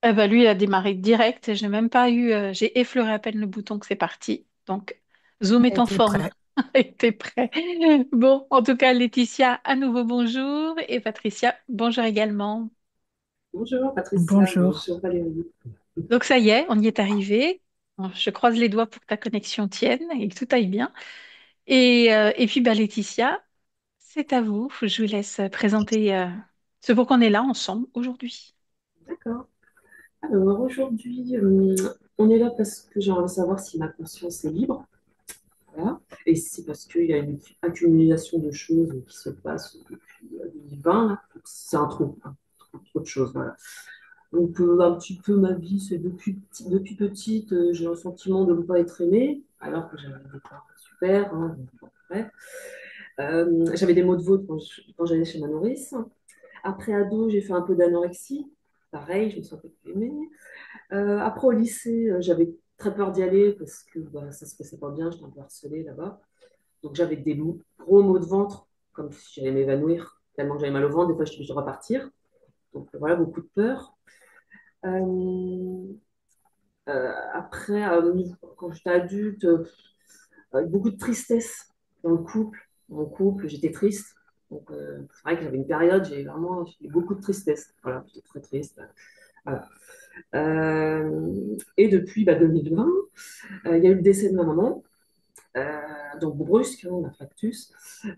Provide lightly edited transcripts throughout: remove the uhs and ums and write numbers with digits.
Eh ben, lui, il a démarré direct. J'ai même pas eu. J'ai effleuré à peine le bouton que c'est parti. Donc, Zoom est Elle en était forme. prête. T'es prêt? Bon, en tout cas, Laetitia, à nouveau bonjour. Et Patricia, bonjour également. Bonjour Patricia, Bonjour. bonjour Valérie. Donc, ça y est, on y est arrivé. Bon, je croise les doigts pour que ta connexion tienne et que tout aille bien. Et puis, bah, Laetitia, c'est à vous. Je vous laisse présenter ce pour qu'on est là ensemble aujourd'hui. D'accord. Alors aujourd'hui, on est là parce que j'aimerais savoir si ma conscience est libre. Voilà. Et c'est parce qu'il y a une accumulation de choses qui se passent depuis 2020. Là. C'est un trop, hein, trop de choses. Voilà. Donc un petit peu ma vie, c'est depuis petite, j'ai un sentiment de ne pas être aimée, alors que j'avais des parents super. Hein, bon, bref. J'avais des maux de ventre quand j'allais chez ma nourrice. Après ado, j'ai fait un peu d'anorexie. Pareil, je me sentais plus aimée. Après au lycée, j'avais très peur d'y aller parce que bah, ça se passait pas bien, j'étais un peu harcelée là-bas. Donc j'avais des gros maux de ventre, comme si j'allais m'évanouir, tellement que j'avais mal au ventre. Des fois, je devais repartir. Donc voilà, beaucoup de peur. Euh, après, quand j'étais adulte, beaucoup de tristesse dans le couple. Dans le couple, j'étais triste. Donc c'est vrai que j'avais une période, j'ai eu beaucoup de tristesse. Voilà, j'étais très triste. Voilà. Et depuis 2020, il y a eu le décès de ma maman, euh, donc brusque, hein, un infarctus.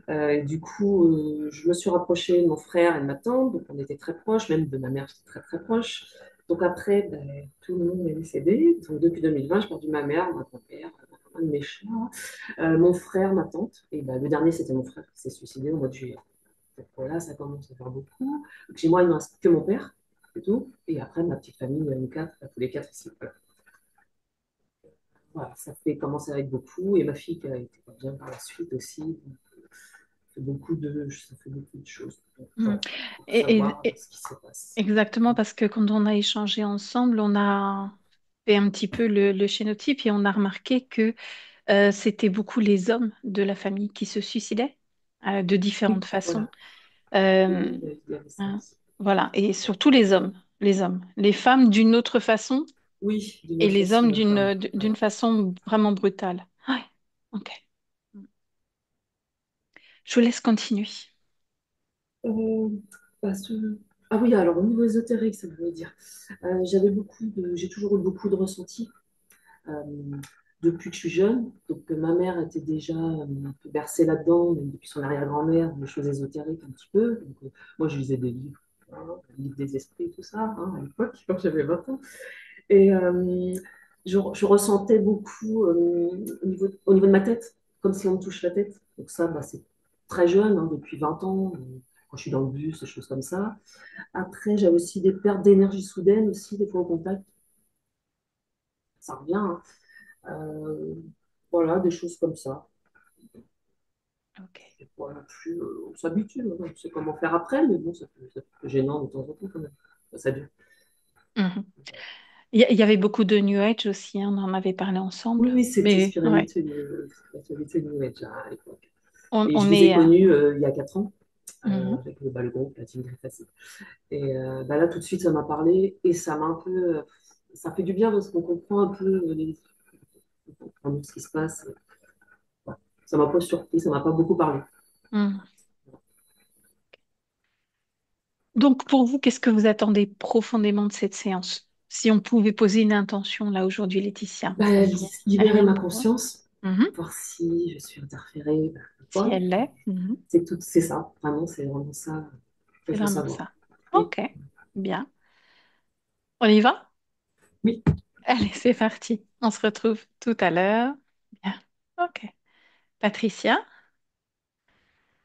Et du coup, je me suis rapprochée de mon frère et de ma tante, donc on était très proches, même de ma mère, j'étais très très proche. Donc après, tout le monde est décédé. Donc depuis 2020, j'ai perdu ma mère, mon grand-père, un de mes chats, mon frère, ma tante. Et le dernier, c'était mon frère qui s'est suicidé au mois de juillet. Donc voilà, ça commence à faire beaucoup. Donc, chez moi, il ne me reste que mon père, c'est tout. Et après, ma petite famille, nous quatre, tous les quatre ici. Voilà. Voilà, ça fait commencer avec beaucoup. Et ma fille qui a été pas bien par la suite aussi. Donc, ça fait beaucoup de choses. Donc, Mm. voilà, pour Et, savoir ce qui se passe. exactement, parce que quand on a échangé ensemble, on a fait un petit peu le schénotype et on a remarqué que c'était beaucoup les hommes de la famille qui se suicidaient de différentes Oui, façons. voilà. Euh, Il y avait ça hein, aussi. voilà, et surtout les hommes, les hommes. Les femmes d'une autre façon Oui, d'une et autre les façon, hommes la femme. d'une Voilà. façon vraiment brutale. Ouais, ok. Je vous laisse continuer. Euh, Ah oui, alors au niveau ésotérique, ça veut dire. J'ai toujours eu beaucoup de ressentis euh, depuis que je suis jeune. Donc ma mère était déjà un peu bercée là-dedans, même depuis son arrière-grand-mère, des choses ésotériques un petit peu. Donc, moi, je lisais des livres, hein, des livres des esprits, tout ça, hein, à l'époque, quand j'avais 20 ans. Et je ressentais beaucoup au niveau de ma tête, comme si on me touche la tête. Donc ça, c'est très jeune, hein, depuis 20 ans, quand je suis dans le bus, des choses comme ça. Après, j'avais aussi des pertes d'énergie soudaines, aussi, des fois au contact. Ça revient, hein. Euh, voilà, des choses comme ça. Ok. C'est pas non plus, on s'habitue, hein, on sait comment faire après, mais bon, ça peut être gênant de temps en temps quand même. Ça dure. Mhm. Il y avait beaucoup de New Age aussi, hein, on en avait parlé Oui, ensemble. oui, c'était Mais ouais, spiritualité New Age à l'époque. Et je on les ai est. connus il y a 4 ans, Mhm. avec le groupe, la team Grey. Et là, tout de suite, ça m'a parlé et ça m'a un peu. Ça fait du bien parce qu'on comprend un peu on comprend ce qui se passe. Voilà. Ça m'a pas surpris, ça m'a pas beaucoup parlé. Mhm. Donc, pour vous, qu'est-ce que vous attendez profondément de cette séance? Si on pouvait poser une intention là aujourd'hui, Laetitia, Libérer ma rien. Ouais. conscience, Mhm. voir si je suis interférée, ou Si pas. elle l'est. Mhm. C'est ça, vraiment, c'est vraiment ça qu'il C'est faut vraiment savoir. ça. Oui, Ok, bien. On y va? oui. Allez, c'est parti. On se retrouve tout à l'heure. Bien. Ok. Patricia,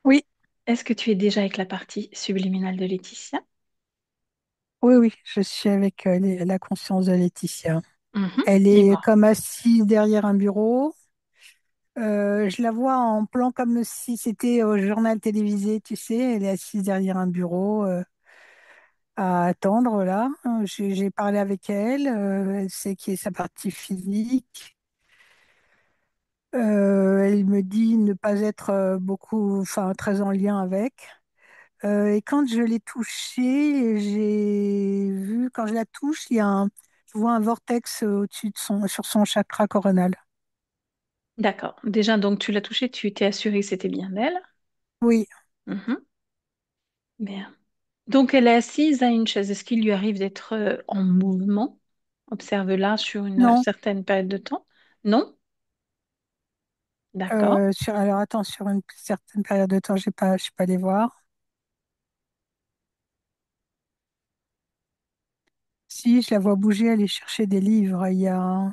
Oui, est-ce que tu es déjà avec la partie subliminale de Laetitia? oui, oui, je suis avec la conscience de Laetitia. Mhm. Elle est Dis-moi. comme assise derrière un bureau. Je la vois en plan comme si c'était au journal télévisé, tu sais. Elle est assise derrière un bureau à attendre, là. J'ai parlé avec elle. Elle sait qui est sa partie physique. Elle me dit ne pas être beaucoup, enfin, très en lien avec. Et quand je l'ai touchée, j'ai vu quand je la touche, je vois un vortex au-dessus de sur son chakra coronal. D'accord. Déjà, donc tu l'as touchée, tu t'es assuré que c'était bien elle. Oui, Mhm. Bien. Donc elle est assise à une chaise. Est-ce qu'il lui arrive d'être en mouvement? Observe-la sur une non. certaine période de temps. Non? D'accord. Alors attends, sur une certaine période de temps, je suis pas allée voir. Si, je la vois bouger, aller chercher des livres. Il y a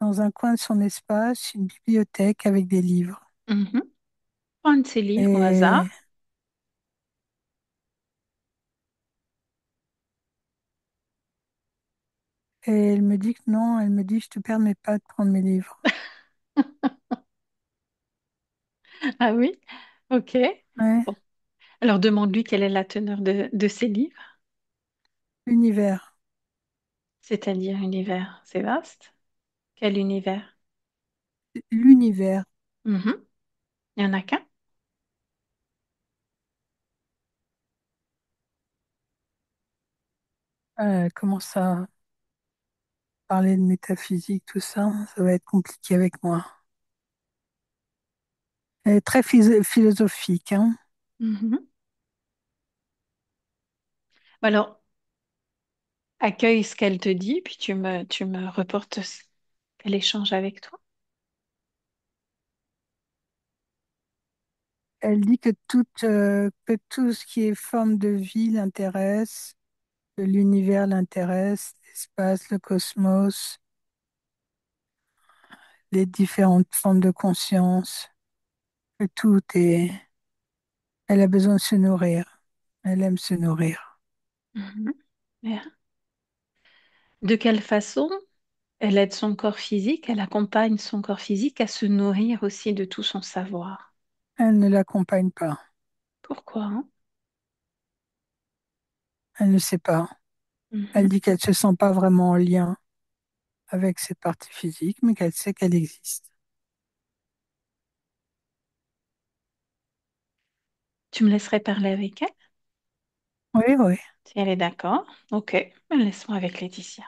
dans un coin de son espace une bibliothèque avec des livres. Mhm. Prends un de ses livres au Et, hasard. et elle me dit que non, elle me dit, je te permets pas de prendre mes livres. Ah oui? Ok. Ouais, Bon. Alors demande-lui quelle est la teneur de ses livres, univers, c'est-à-dire univers. C'est vaste. Quel univers? l'univers. Mhm. Il n'y en a qu'un. Elle commence à parler de métaphysique, tout ça, ça va être compliqué avec moi. Elle est très philosophique, hein. Mhm. Alors, accueille ce qu'elle te dit, puis tu me reportes qu'elle échange avec toi. Elle dit que tout ce qui est forme de vie l'intéresse, que l'univers l'intéresse, l'espace, le cosmos, les différentes formes de conscience, que tout est... Elle a besoin de se nourrir. Elle aime se nourrir. Mhm. Bien. De quelle façon elle aide son corps physique, elle accompagne son corps physique à se nourrir aussi de tout son savoir. Elle ne l'accompagne pas. Pourquoi, hein? Elle ne sait pas. Elle Mhm. dit qu'elle ne se sent pas vraiment en lien avec cette partie physique, mais qu'elle sait qu'elle existe. Tu me laisserais parler avec elle, Oui, oui, si elle est d'accord. Ok, laisse-moi avec Laetitia.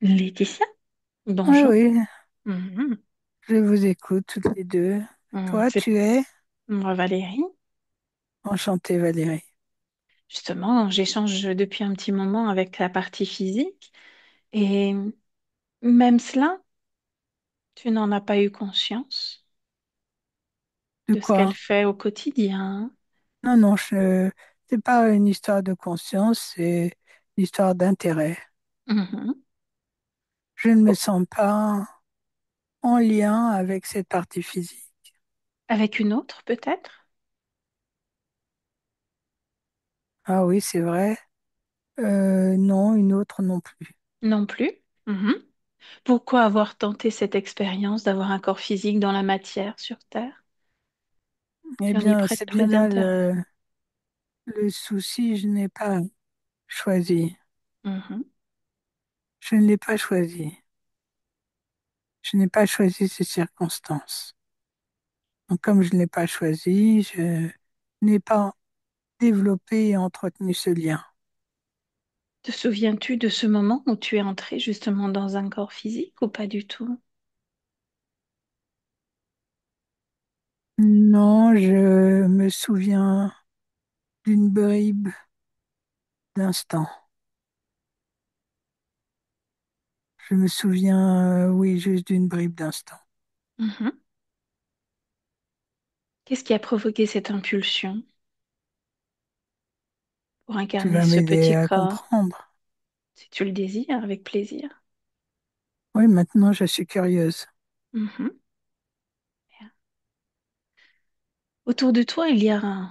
Laetitia, oui, bonjour. oui. Mhm. Je vous écoute toutes les deux. Toi, C'est tu es moi Valérie. enchantée, Valérie. Justement, j'échange depuis un petit moment avec la partie physique et même cela, tu n'en as pas eu conscience De de ce qu'elle quoi? fait au quotidien. Non, non, c'est pas une histoire de conscience, c'est une histoire d'intérêt. Mhm. Je ne me Oh, sens pas en lien avec cette partie physique. avec une autre, peut-être? Ah oui, c'est vrai. Non, une autre non plus. Non plus. Mhm. Pourquoi avoir tenté cette expérience d'avoir un corps physique dans la matière sur Terre? Eh Tu en y bien, prêtes c'est plus bien là d'intérêt. le souci, je n'ai pas choisi. Mhm. Je ne l'ai pas choisi. Je n'ai pas choisi ces circonstances. Donc, comme je ne l'ai pas choisi, je n'ai pas développé et entretenu ce lien. Te souviens-tu de ce moment où tu es entré justement dans un corps physique ou pas du tout? Non, je me souviens d'une bribe d'instant. Je me souviens, oui, juste d'une bribe d'instant. Mhm. Qu'est-ce qui a provoqué cette impulsion pour Tu incarner vas ce m'aider petit à corps? comprendre. Si tu le désires, avec plaisir. Oui, maintenant je suis curieuse. Mhm. Autour de toi, il y a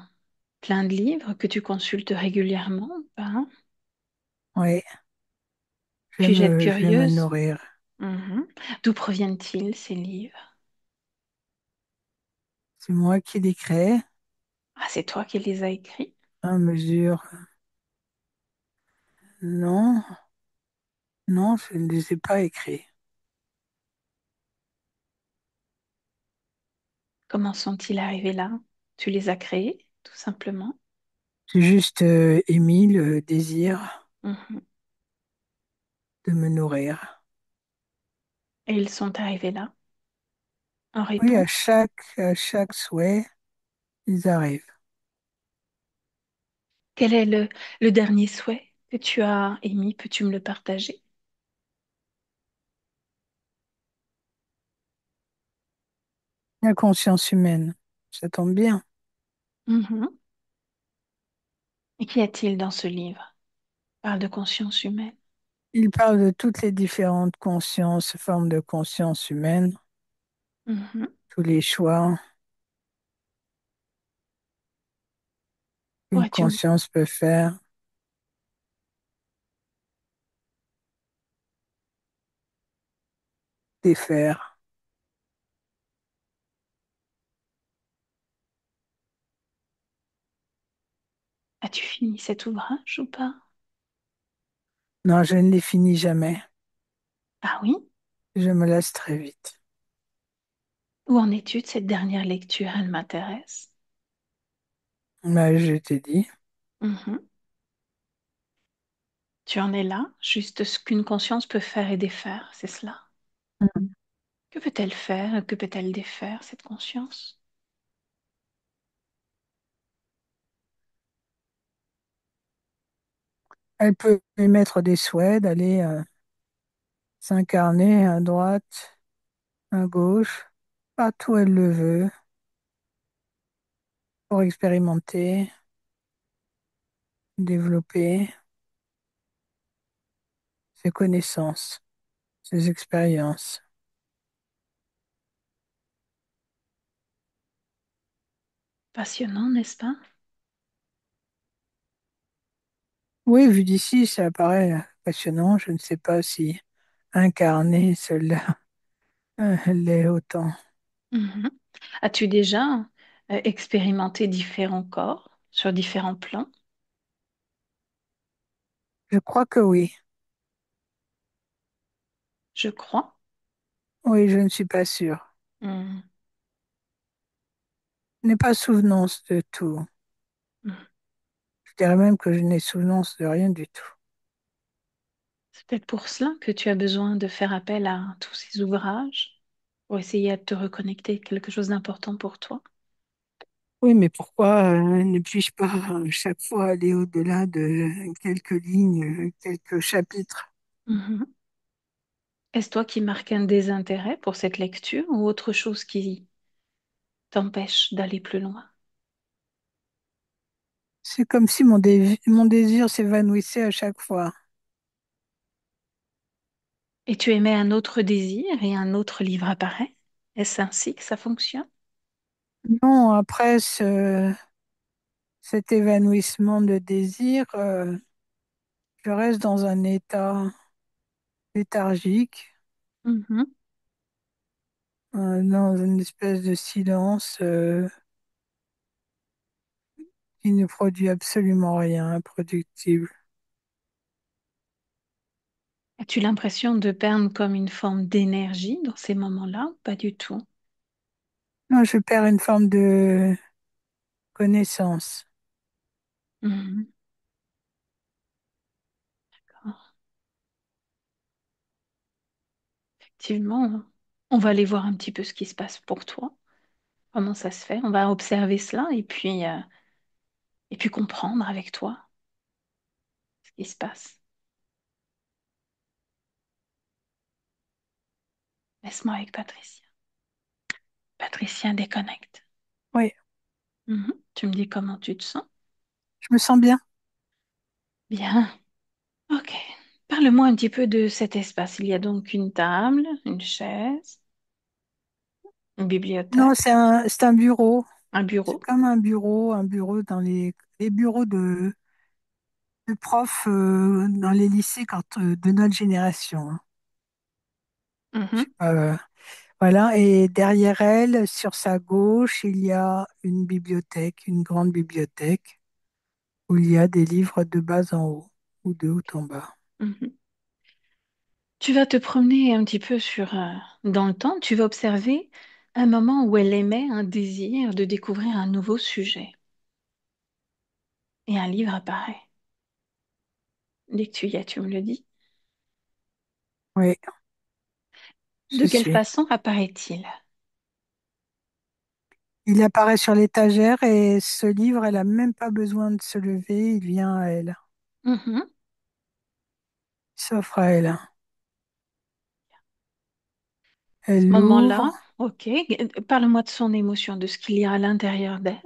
plein de livres que tu consultes régulièrement, ou pas, hein? Oui, Puis-je être je vais me curieuse? nourrir. Mhm. D'où proviennent-ils, ces livres? C'est moi qui les crée Ah, c'est toi qui les as écrits? à mesure. Non, non, je ne les ai pas écrits. Comment sont-ils arrivés là? Tu les as créés, tout simplement? J'ai juste émis le désir Mhm. de me nourrir. Et ils sont arrivés là, en Oui, réponse. à chaque souhait, ils arrivent. Quel est le dernier souhait que tu as émis? Peux-tu me le partager? La conscience humaine, ça tombe bien. Mhm. Et qu'y a-t-il dans ce livre? Parle de conscience humaine. Il parle de toutes les différentes consciences, formes de conscience humaine, Mhm. tous les choix qu'une Pourrais-tu, conscience peut faire, défaire. as-tu fini cet ouvrage ou pas? Non, je ne les finis jamais. Ah oui? Je me lasse très vite. Où en es-tu de cette dernière lecture? Elle m'intéresse. Mais je t'ai dit, Mhm. Tu en es là, juste ce qu'une conscience peut faire et défaire, c'est cela. Que peut-elle faire? Que peut-elle défaire, cette conscience? elle peut émettre des souhaits d'aller s'incarner à droite, à gauche, partout où elle le veut, pour expérimenter, développer ses connaissances, ses expériences. Passionnant, n'est-ce pas? Oui, vu d'ici, ça paraît passionnant. Je ne sais pas si incarner cela l'est autant. Mhm. As-tu déjà expérimenté différents corps sur différents plans? Je crois que oui. Je crois. Oui, je ne suis pas sûre. Mhm. Je n'ai pas souvenance de tout. Mhm. Je dirais même que je n'ai souvenance de rien du tout. C'est peut-être pour cela que tu as besoin de faire appel à tous ces ouvrages pour essayer à te reconnecter à quelque chose d'important pour toi. Oui, mais pourquoi ne puis-je pas chaque fois aller au-delà de quelques lignes, quelques chapitres? Mhm. Est-ce toi qui marques un désintérêt pour cette lecture ou autre chose qui t'empêche d'aller plus loin? C'est comme si mon désir s'évanouissait à chaque fois. Et tu émets un autre désir et un autre livre apparaît? Est-ce ainsi que ça fonctionne? Non, après cet évanouissement de désir, je reste dans un état léthargique, Mhm. dans une espèce de silence qui ne produit absolument rien, improductible. As-tu l'impression de perdre comme une forme d'énergie dans ces moments-là ou pas du tout? Non, je perds une forme de connaissance. Mhm. D'accord. Effectivement, on va aller voir un petit peu ce qui se passe pour toi, comment ça se fait. On va observer cela et puis comprendre avec toi ce qui se passe. Laisse-moi avec Patricia. Patricia déconnecte. Oui, Mhm. Tu me dis comment tu te sens? je me sens bien. Bien. Ok. Parle-moi un petit peu de cet espace. Il y a donc une table, une chaise, une Non, bibliothèque, c'est un bureau. un C'est bureau. comme un bureau dans les bureaux de profs dans les lycées de notre génération, hein. Je sais Mhm. pas, voilà. Et derrière elle, sur sa gauche, il y a une bibliothèque, une grande bibliothèque, où il y a des livres de bas en haut ou de haut en bas. Mhm. Tu vas te promener un petit peu dans le temps. Tu vas observer un moment où elle émet un désir de découvrir un nouveau sujet. et un livre apparaît. Dès que tu y es, tu me le dis. Oui, De je quelle suis. façon apparaît-il? Il apparaît sur l'étagère et ce livre, elle a même pas besoin de se lever, il vient à elle. Mhm. Il s'offre à elle. À ce Elle l'ouvre. moment-là, ok, parle-moi de son émotion, de ce qu'il y a à l'intérieur d'elle,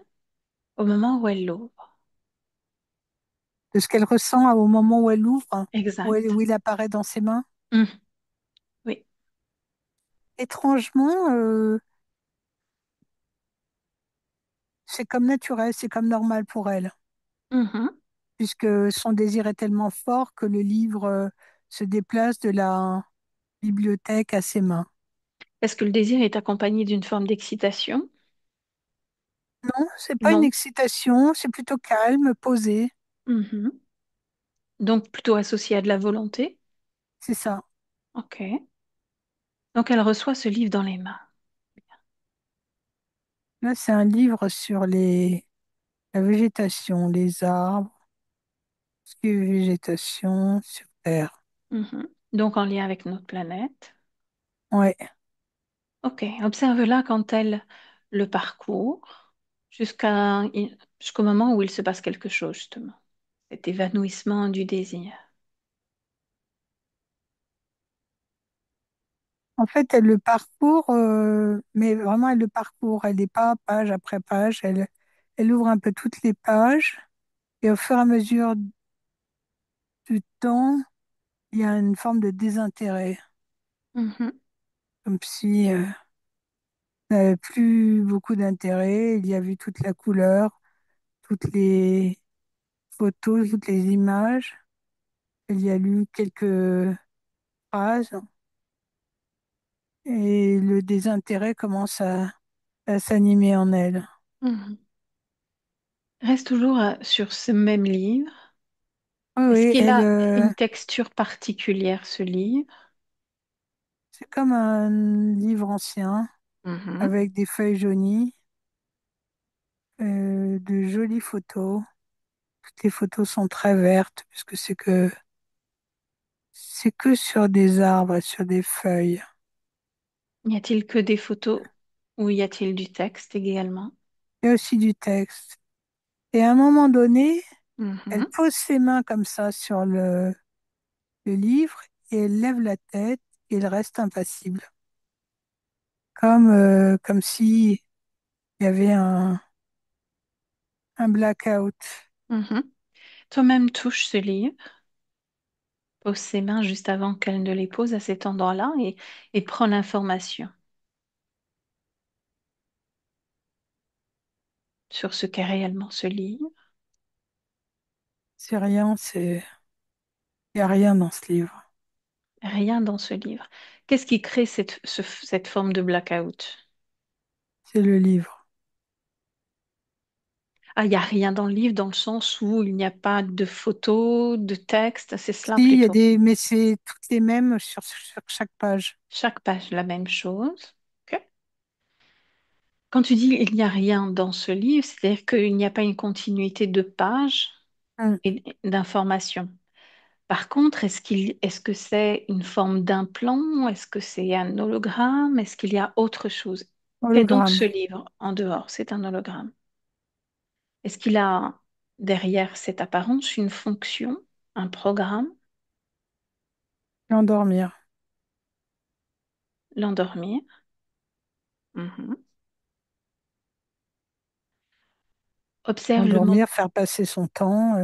au moment où elle l'ouvre. De ce qu'elle ressent au moment où elle l'ouvre, Exact. où il apparaît dans ses mains. Mhm. Oui. Étrangement, c'est comme naturel, c'est comme normal pour elle, Mhm. puisque son désir est tellement fort que le livre se déplace de la bibliothèque à ses mains. Est-ce que le désir est accompagné d'une forme d'excitation? Non, c'est pas une Non. excitation, c'est plutôt calme, posé, Mhm. Donc plutôt associé à de la volonté? c'est ça. Ok. Donc elle reçoit ce livre dans les mains. Là, c'est un livre sur la végétation, les arbres, ce qui est végétation sur Terre. Mhm. Donc en lien avec notre planète. Ouais. Ok. Observe-la quand elle le parcourt jusqu'au moment où il se passe quelque chose, justement. Cet évanouissement du désir. En fait, elle le parcourt, mais vraiment, elle le parcourt. Elle n'est pas page après page. Elle ouvre un peu toutes les pages et au fur et à mesure du temps, il y a une forme de désintérêt, Mhm. comme si elle n'avait plus beaucoup d'intérêt. Il y a vu toute la couleur, toutes les photos, toutes les images. Il y a lu quelques phrases et le désintérêt commence à s'animer en elle. Mhm. Reste toujours sur ce même livre. Oui, Est-ce oui, qu'il elle, a une texture particulière, ce livre? c'est comme un livre ancien Mhm. avec des feuilles jaunies, de jolies photos. Toutes les photos sont très vertes puisque c'est que sur des arbres et sur des feuilles. Y a-t-il que des photos ou y a-t-il du texte également? Il y a aussi du texte. Et à un moment donné, elle Mhm. pose ses mains comme ça sur le livre et elle lève la tête et elle reste impassible. Comme si il y avait un blackout. Mhm. Toi-même touche ce livre, pose ses mains juste avant qu'elle ne les pose à cet endroit-là et prends l'information sur ce qu'est réellement ce livre. C'est rien, il n'y a rien dans ce livre. Rien dans ce livre. Qu'est-ce qui crée cette forme de blackout? C'est le livre. Ah, il n'y a rien dans le livre dans le sens où il n'y a pas de photos, de texte, c'est cela Si, il y a plutôt. mais c'est toutes les mêmes sur chaque page. Chaque page, la même chose. Ok. Quand tu dis il n'y a rien dans ce livre, c'est-à-dire qu'il n'y a pas une continuité de pages Un et d'informations. Par contre, est-ce que c'est une forme d'implant? Est-ce que c'est un hologramme? Est-ce qu'il y a autre chose? Qu'est donc hologramme. ce livre en dehors? C'est un hologramme. Est-ce qu'il a derrière cette apparence une fonction, un programme, L'endormir. l'endormir? Mhm. Observe le moment. L'endormir, faire passer son temps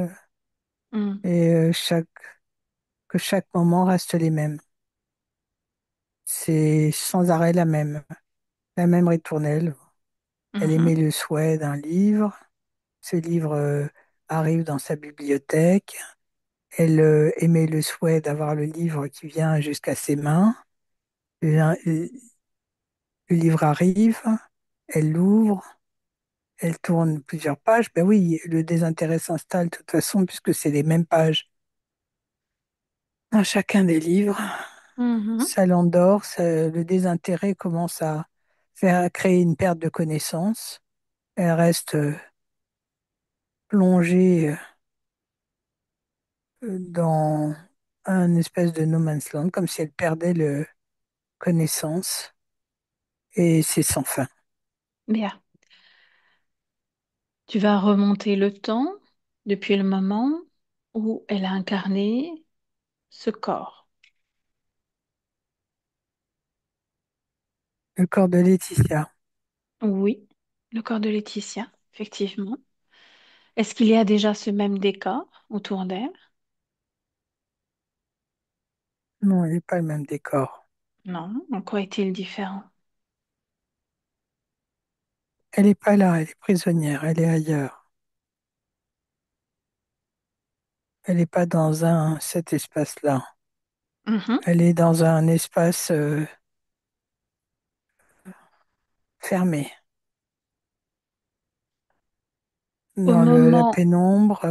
Mhm. et que chaque moment reste les mêmes. C'est sans arrêt la même ritournelle. Elle émet Mhm. le souhait d'un livre. Ce livre arrive dans sa bibliothèque. Elle émet le souhait d'avoir le livre qui vient jusqu'à ses mains. Le, le livre arrive. Elle l'ouvre. Elle tourne plusieurs pages. Ben oui, le désintérêt s'installe de toute façon puisque c'est les mêmes pages dans chacun des livres. Mhm. Ça l'endort, le désintérêt commence à créer une perte de connaissance. Elle reste plongée dans un espèce de no man's land, comme si elle perdait le connaissance, et c'est sans fin. Bien. Tu vas remonter le temps depuis le moment où elle a incarné ce corps. Le corps de Laetitia. Oui, le corps de Laetitia, effectivement. Est-ce qu'il y a déjà ce même décor autour d'elle? Non, il n'est pas le même décor. Non. En quoi est-il différent? Elle n'est pas là, elle est prisonnière, elle est ailleurs. Elle n'est pas dans cet espace-là. Mhm. Elle est dans un espace fermé, Au dans la moment... pénombre,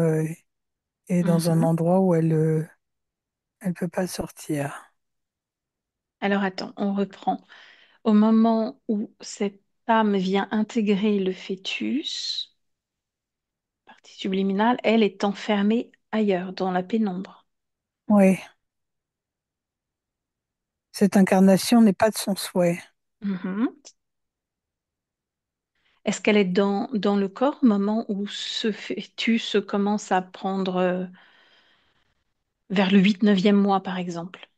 et dans un Mhm. endroit où elle peut pas sortir. Alors attends, on reprend. Au moment où cette âme vient intégrer le fœtus, partie subliminale, elle est enfermée ailleurs, dans la pénombre. Oui, cette incarnation n'est pas de son souhait. Mhm. Est-ce qu'elle est dans le corps au moment où ce fœtus commence à prendre vers le 8e, 9e mois, par exemple?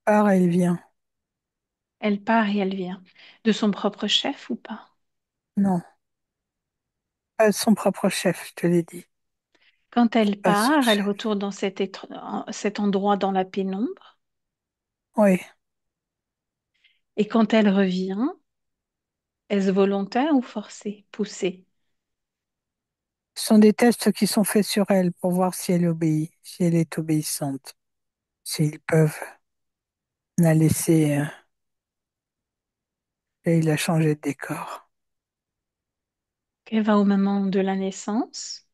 Part, elle vient. Elle part et elle vient. De son propre chef ou pas? Non, pas de son propre chef, je te l'ai dit. Quand C'est elle pas son part, elle chef. retourne dans cet endroit dans la pénombre. Oui, Et quand elle revient, est-ce volontaire ou forcé, poussé? ce sont des tests qui sont faits sur elle pour voir si elle obéit, si elle est obéissante, s'ils peuvent la laisser, et il a changé de décor. Elle va au moment de la naissance.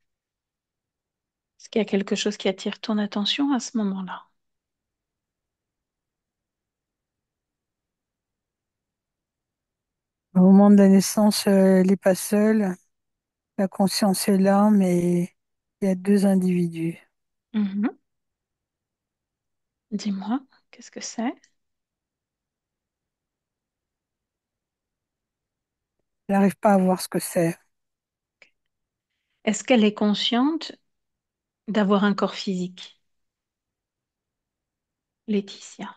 Est-ce qu'il y a quelque chose qui attire ton attention à ce moment-là? Au moment de la naissance, elle n'est pas seule, la conscience est là, mais il y a deux individus. Mhm. Dis-moi, qu'est-ce que c'est? Elle n'arrive pas à voir ce que c'est. Est-ce qu'elle est consciente d'avoir un corps physique, Laetitia?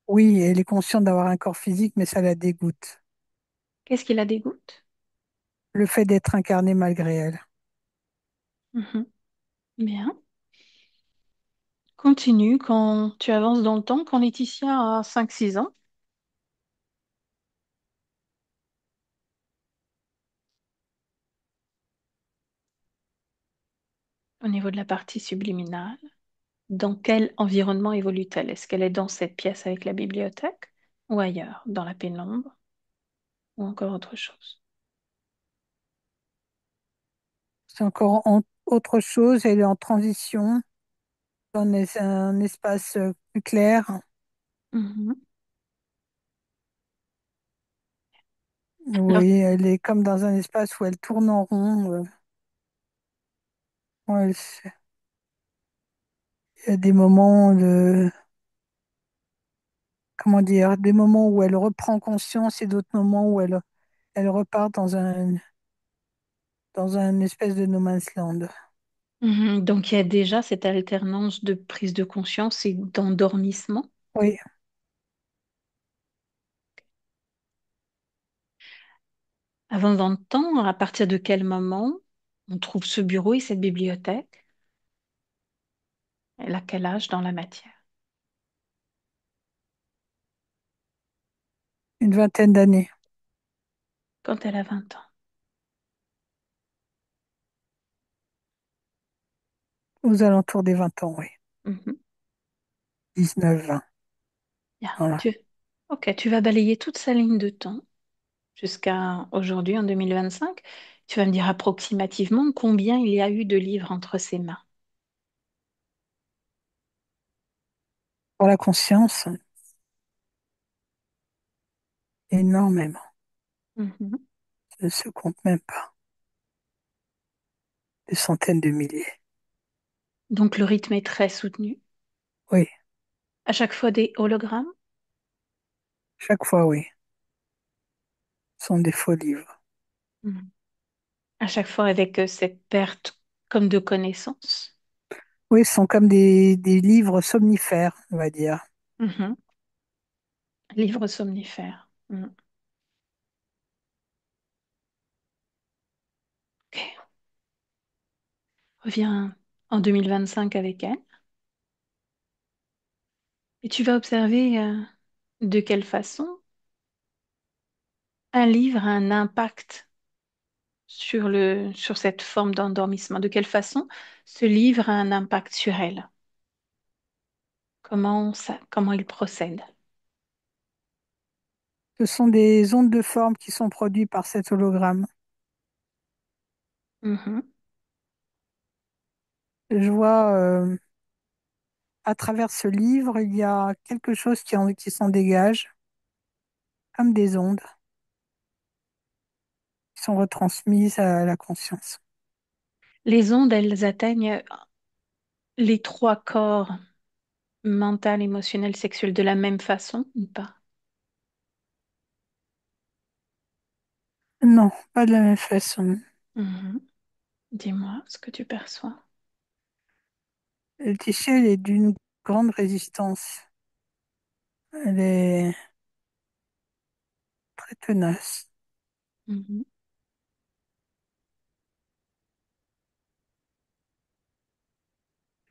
Oui, elle est consciente d'avoir un corps physique, mais ça la dégoûte. Qu'est-ce qui la dégoûte? Le fait d'être incarnée malgré elle. Mhm. Bien. Continue quand tu avances dans le temps, quand Laetitia a 5, 6 ans, au niveau de la partie subliminale. Dans quel environnement évolue-t-elle? Est-ce qu'elle est dans cette pièce avec la bibliothèque ou ailleurs, dans la pénombre ou encore autre chose? C'est encore autre chose, elle est en transition dans un espace plus clair. Mhm. Alors, Oui, elle est comme dans un espace où elle tourne en rond. Ouais, il y a des moments comment dire, des moments où elle reprend conscience et d'autres moments où elle repart dans un espèce de no man's land. donc il y a déjà cette alternance de prise de conscience et d'endormissement. Oui, Avant 20 ans, à partir de quel moment on trouve ce bureau et cette bibliothèque? Elle a quel âge dans la matière? une vingtaine d'années, Quand elle a 20 ans. aux alentours des 20 ans, oui. Mhm. 19, 20. Bien. Voilà. Ok, tu vas balayer toute sa ligne de temps jusqu'à aujourd'hui, en 2025. Tu vas me dire approximativement combien il y a eu de livres entre ses mains. Pour la conscience, énormément. Mhm. Ça ne se compte même pas. Des centaines de milliers. Donc le rythme est très soutenu. Oui, À chaque fois des hologrammes. chaque fois, oui. Ce sont des faux livres. Mhm. À chaque fois avec cette perte comme de connaissances. Oui, ce sont comme des livres somnifères, on va dire. Mhm. Livre somnifère. Mhm. Ok. Reviens en 2025 avec elle et tu vas observer de quelle façon un livre a un impact sur cette forme d'endormissement. De quelle façon ce livre a un impact sur elle. Comment il procède. Ce sont des ondes de forme qui sont produites par cet hologramme. Mhm. Je vois, à travers ce livre, il y a quelque chose qui s'en dégage, comme des ondes qui sont retransmises à la conscience. Les ondes, elles atteignent les trois corps, mental, émotionnel, sexuel, de la même façon ou pas? Non, pas de la même façon. Mhm. Dis-moi ce que tu perçois. Laetitia, elle est d'une grande résistance. Elle est très tenace. Mhm.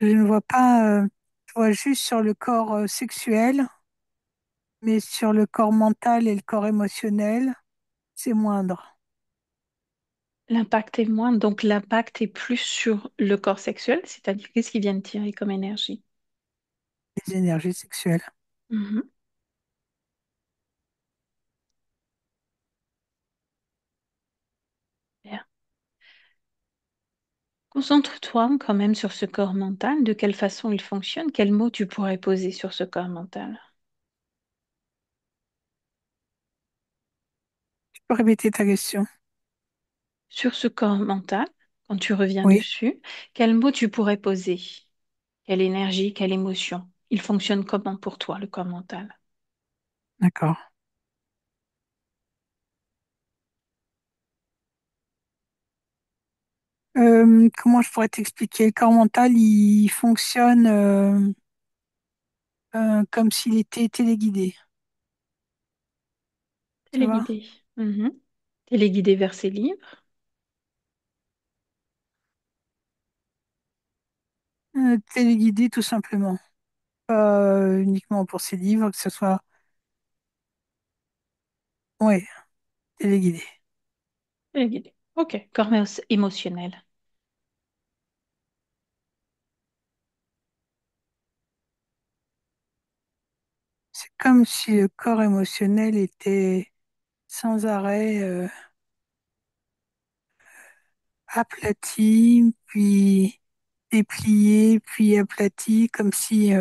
Je ne vois pas, je vois juste sur le corps sexuel, mais sur le corps mental et le corps émotionnel, c'est moindre. L'impact est moindre, donc l'impact est plus sur le corps sexuel, c'est-à-dire qu'est-ce qui vient de tirer comme énergie? Les énergies sexuelles. Mhm. Bien. Concentre-toi quand même sur ce corps mental, de quelle façon il fonctionne, quels mots tu pourrais poser sur ce corps mental. Tu peux répéter ta question? Sur ce corps mental, quand tu reviens Oui, dessus, quels mots tu pourrais poser? Quelle énergie, quelle émotion? Il fonctionne comment pour toi, le corps mental? d'accord. Comment je pourrais t'expliquer? Le corps mental, il fonctionne comme s'il était téléguidé, tu vois? Téléguidé. Mhm. Téléguidé vers ses livres. Téléguidé tout simplement. Pas uniquement pour ses livres, que ce soit... Oui, téléguidé. Téléguidé. Ok. Corps émotionnel. C'est comme si le corps émotionnel était sans arrêt aplati, puis déplié, puis aplati, comme si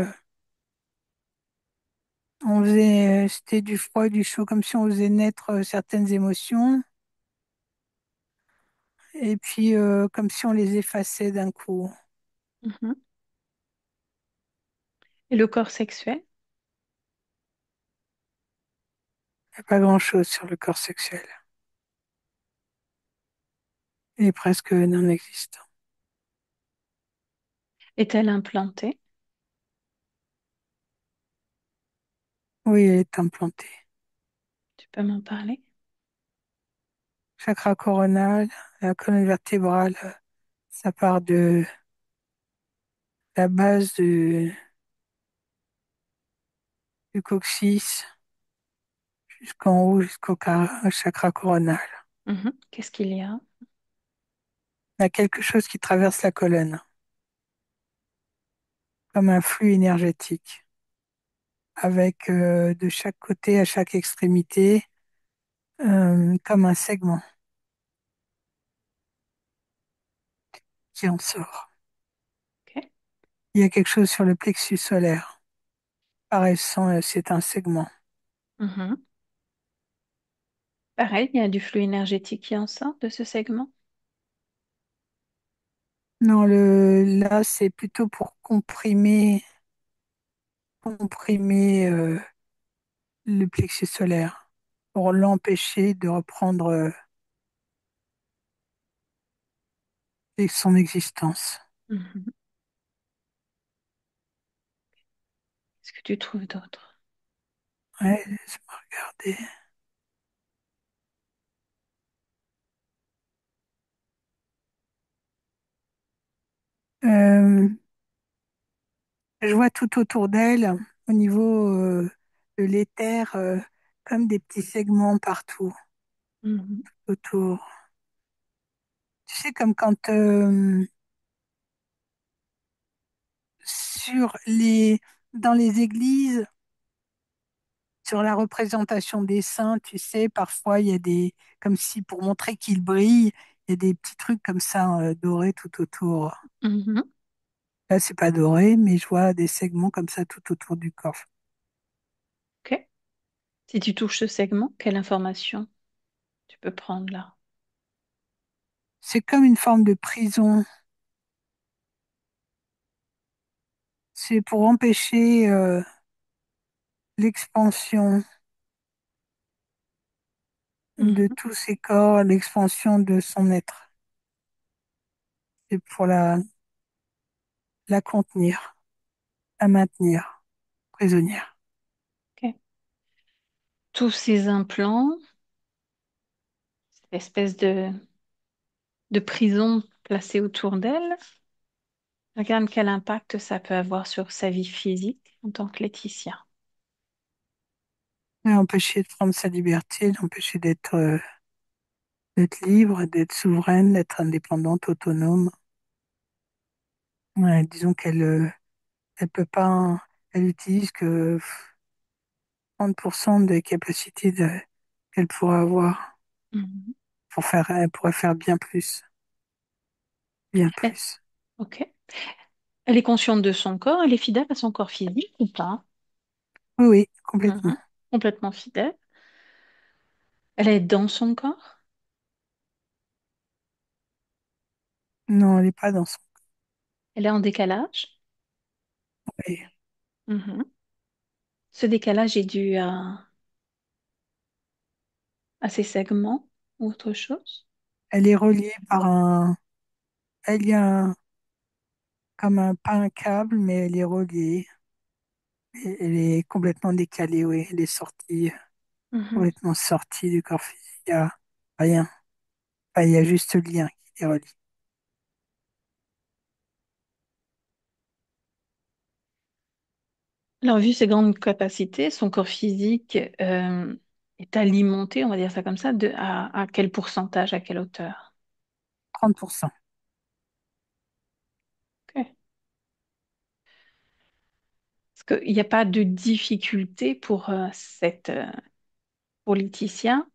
on faisait, c'était du froid et du chaud, comme si on faisait naître certaines émotions, et puis comme si on les effaçait d'un coup. Mhm. Et le corps sexuel? Il n'y a pas grand-chose sur le corps sexuel. Il est presque non existant. Est-elle implantée? Oui, il est implanté. Tu peux m'en parler? Chakra coronal, la colonne vertébrale, ça part de la base du coccyx jusqu'en haut, chakra coronal. Mhm. Qu'est-ce qu'il y a? Il y a quelque chose qui traverse la colonne, comme un flux énergétique, avec de chaque côté, à chaque extrémité, comme un segment qui en sort. Ok. Il y a quelque chose sur le plexus solaire. Paraissant, c'est un segment. Mhm. Pareil, il y a du flux énergétique qui en sort de ce segment. Non, là, c'est plutôt pour comprimer le plexus solaire, pour l'empêcher de reprendre son existence. Mhm. Qu'est-ce que tu trouves d'autre? Ouais, laisse-moi regarder. Euh, je vois tout autour d'elle, au niveau de l'éther, comme des petits segments partout Mhm. autour. Tu sais, comme quand sur dans les églises, sur la représentation des saints, tu sais, parfois il y a comme si pour montrer qu'ils brillent, il y a des petits trucs comme ça dorés tout autour. Mhm. Là, c'est pas doré, mais je vois des segments comme ça tout autour du corps. Ok. Si tu touches ce segment, quelle information tu peux prendre là? C'est comme une forme de prison. C'est pour empêcher l'expansion de Mhm. tous ses corps, l'expansion de son être. C'est pour la contenir, la maintenir prisonnière. Ok. Tous ces implants, cette espèce de prison placée autour d'elle, regarde quel impact ça peut avoir sur sa vie physique en tant que Laetitia. L'empêcher de prendre sa liberté, l'empêcher d'être libre, d'être souveraine, d'être indépendante, autonome. Ouais, disons elle peut pas, elle utilise que 30% des capacités qu'elle pourrait avoir Mhm. elle pourrait faire bien Eh, plus. ok. Elle est consciente de son corps, elle est fidèle à son corps physique ou pas? Oui, oui, complètement. Mhm. Complètement fidèle. Elle est dans son corps, Non, elle n'est pas dans son elle est en décalage. pays. Mhm. Ce décalage est dû à ses segments ou autre chose. Elle est reliée par elle y a pas un câble, mais elle est reliée. Et elle est complètement décalée, oui. Elle est Mhm. complètement sortie du corps physique. Il y a rien. Enfin, il y a juste le lien qui les relie. Alors, vu ses grandes capacités, son corps physique est alimenté, on va dire ça comme ça, à quel pourcentage, à quelle hauteur? 30%. Ok. Parce qu'il n'y a pas de difficulté pour pour Laetitia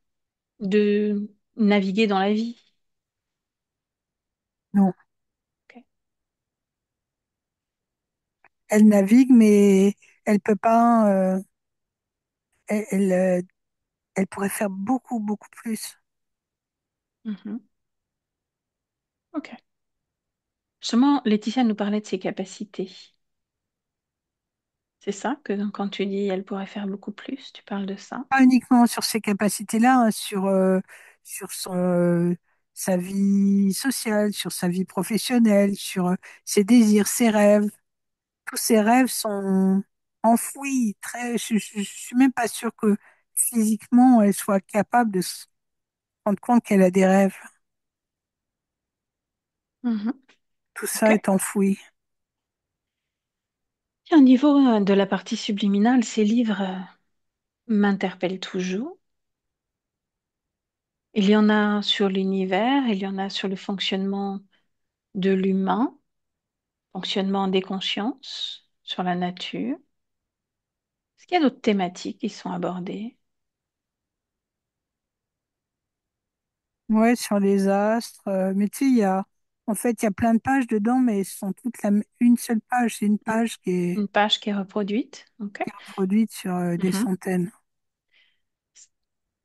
de naviguer dans la vie. Non. Ok. Elle navigue, mais elle peut pas, elle, elle, euh, elle pourrait faire beaucoup, beaucoup plus. Mhm. Ok. Justement, Laetitia nous parlait de ses capacités. C'est ça que quand tu dis elle pourrait faire beaucoup plus, tu parles de ça. Pas uniquement sur ses capacités-là, hein, sur sa vie sociale, sur sa vie professionnelle, sur ses désirs, ses rêves. Tous ses rêves sont enfouis. Je suis même pas sûre que physiquement elle soit capable de se rendre compte qu'elle a des rêves. Mhm. Tout Ok. ça est enfoui. Et au niveau de la partie subliminale, ces livres m'interpellent toujours. Il y en a sur l'univers, il y en a sur le fonctionnement de l'humain, fonctionnement des consciences, sur la nature. Est-ce qu'il y a d'autres thématiques qui sont abordées? Ouais, sur les astres. Mais tu sais, En fait, il y a plein de pages dedans, mais ce sont toutes une seule page. C'est une page Une page qui est reproduite. OK. qui est reproduite sur des Mhm. centaines.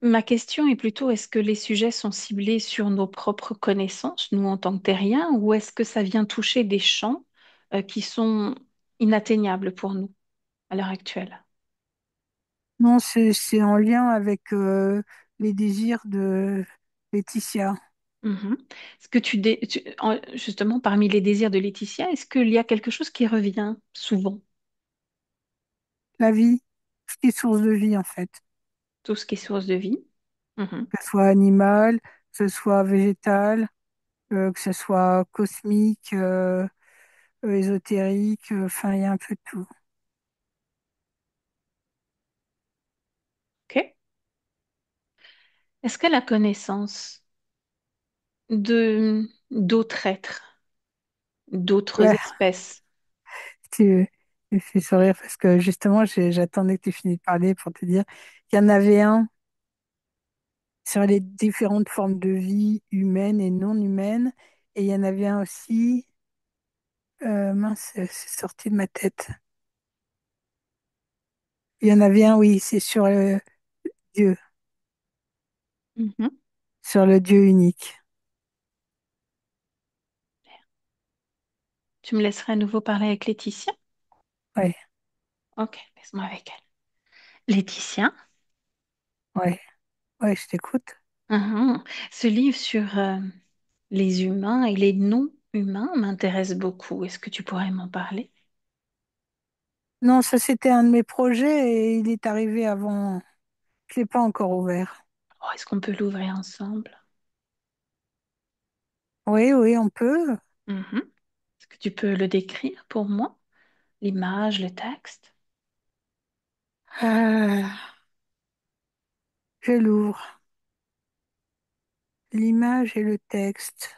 Ma question est plutôt, est-ce que les sujets sont ciblés sur nos propres connaissances, nous en tant que terriens, ou est-ce que ça vient toucher des champs qui sont inatteignables pour nous à l'heure actuelle? Non, c'est en lien avec les désirs de Laetitia. Mhm. Est-ce que justement, parmi les désirs de Laetitia, est-ce qu'il y a quelque chose qui revient souvent? La vie, ce qui est source de vie, en fait. Tout ce qui est source de vie? Mhm. Que ce soit animal, que ce soit végétal, que ce soit cosmique, ésotérique, enfin, il y a un peu de tout. OK. Est-ce que la connaissance de d'autres êtres, d'autres Ouais, espèces? tu me fais sourire parce que justement, j'attendais que tu finisses de parler pour te dire qu'il y en avait un sur les différentes formes de vie humaines et non humaines. Et il y en avait un aussi, mince, c'est sorti de ma tête. Il y en avait un, oui, c'est sur Dieu, Mhm. sur le Dieu unique. Tu me laisserais à nouveau parler avec Laetitia? Ouais, Ok, laisse-moi avec elle. Laetitia, ouais, ouais, je t'écoute. mhm. Ce livre sur les humains et les non-humains m'intéresse beaucoup. Est-ce que tu pourrais m'en parler? Non, ça c'était un de mes projets et il est arrivé avant. Je l'ai pas encore ouvert. Oh, est-ce qu'on peut l'ouvrir ensemble? Oui, oui, on peut. Mhm. Est-ce que tu peux le décrire pour moi? L'image, le texte? Ah, je l'ouvre. L'image et le texte.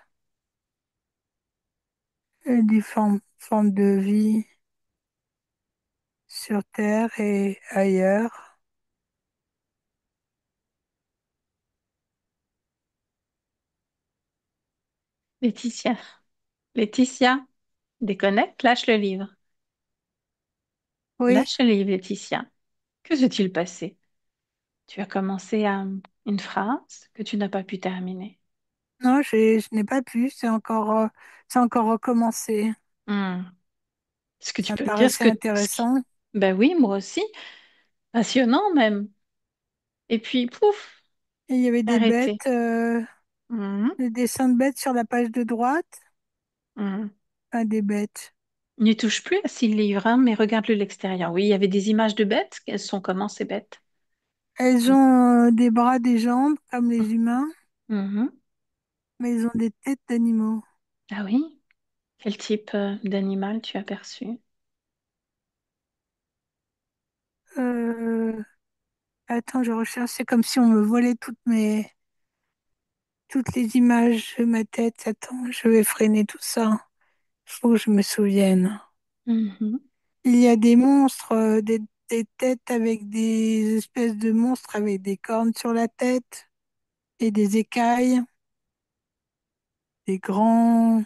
Forme de vie sur Terre et ailleurs. Laetitia. Laetitia, déconnecte, lâche le livre. Oui, Lâche le livre, Laetitia. Que s'est-il passé? Tu as commencé à une phrase que tu n'as pas pu terminer. non, je n'ai pas pu. C'est encore recommencé. Hmm. Est-ce que tu Ça me peux me dire paraissait intéressant. Ben oui, moi aussi. Passionnant même. Et puis, pouf, Et il y avait des arrêté. bêtes, Mhm, des dessins de bêtes sur la page de droite. mhm. Pas des bêtes. N'y touche plus à ce livre, hein, mais regarde-le de l'extérieur. Oui, il y avait des images de bêtes. Elles sont comment ces bêtes? Elles ont des bras, des jambes, comme les humains, Mhm. mais elles ont des têtes d'animaux. Ah oui? Quel type d'animal tu as perçu? Euh, Attends, je recherche. C'est comme si on me volait toutes les images de ma tête. Attends, je vais freiner tout ça. Faut que je me souvienne. Mhm, Il y a des monstres, des têtes avec des espèces de monstres avec des cornes sur la tête et des écailles, des grands,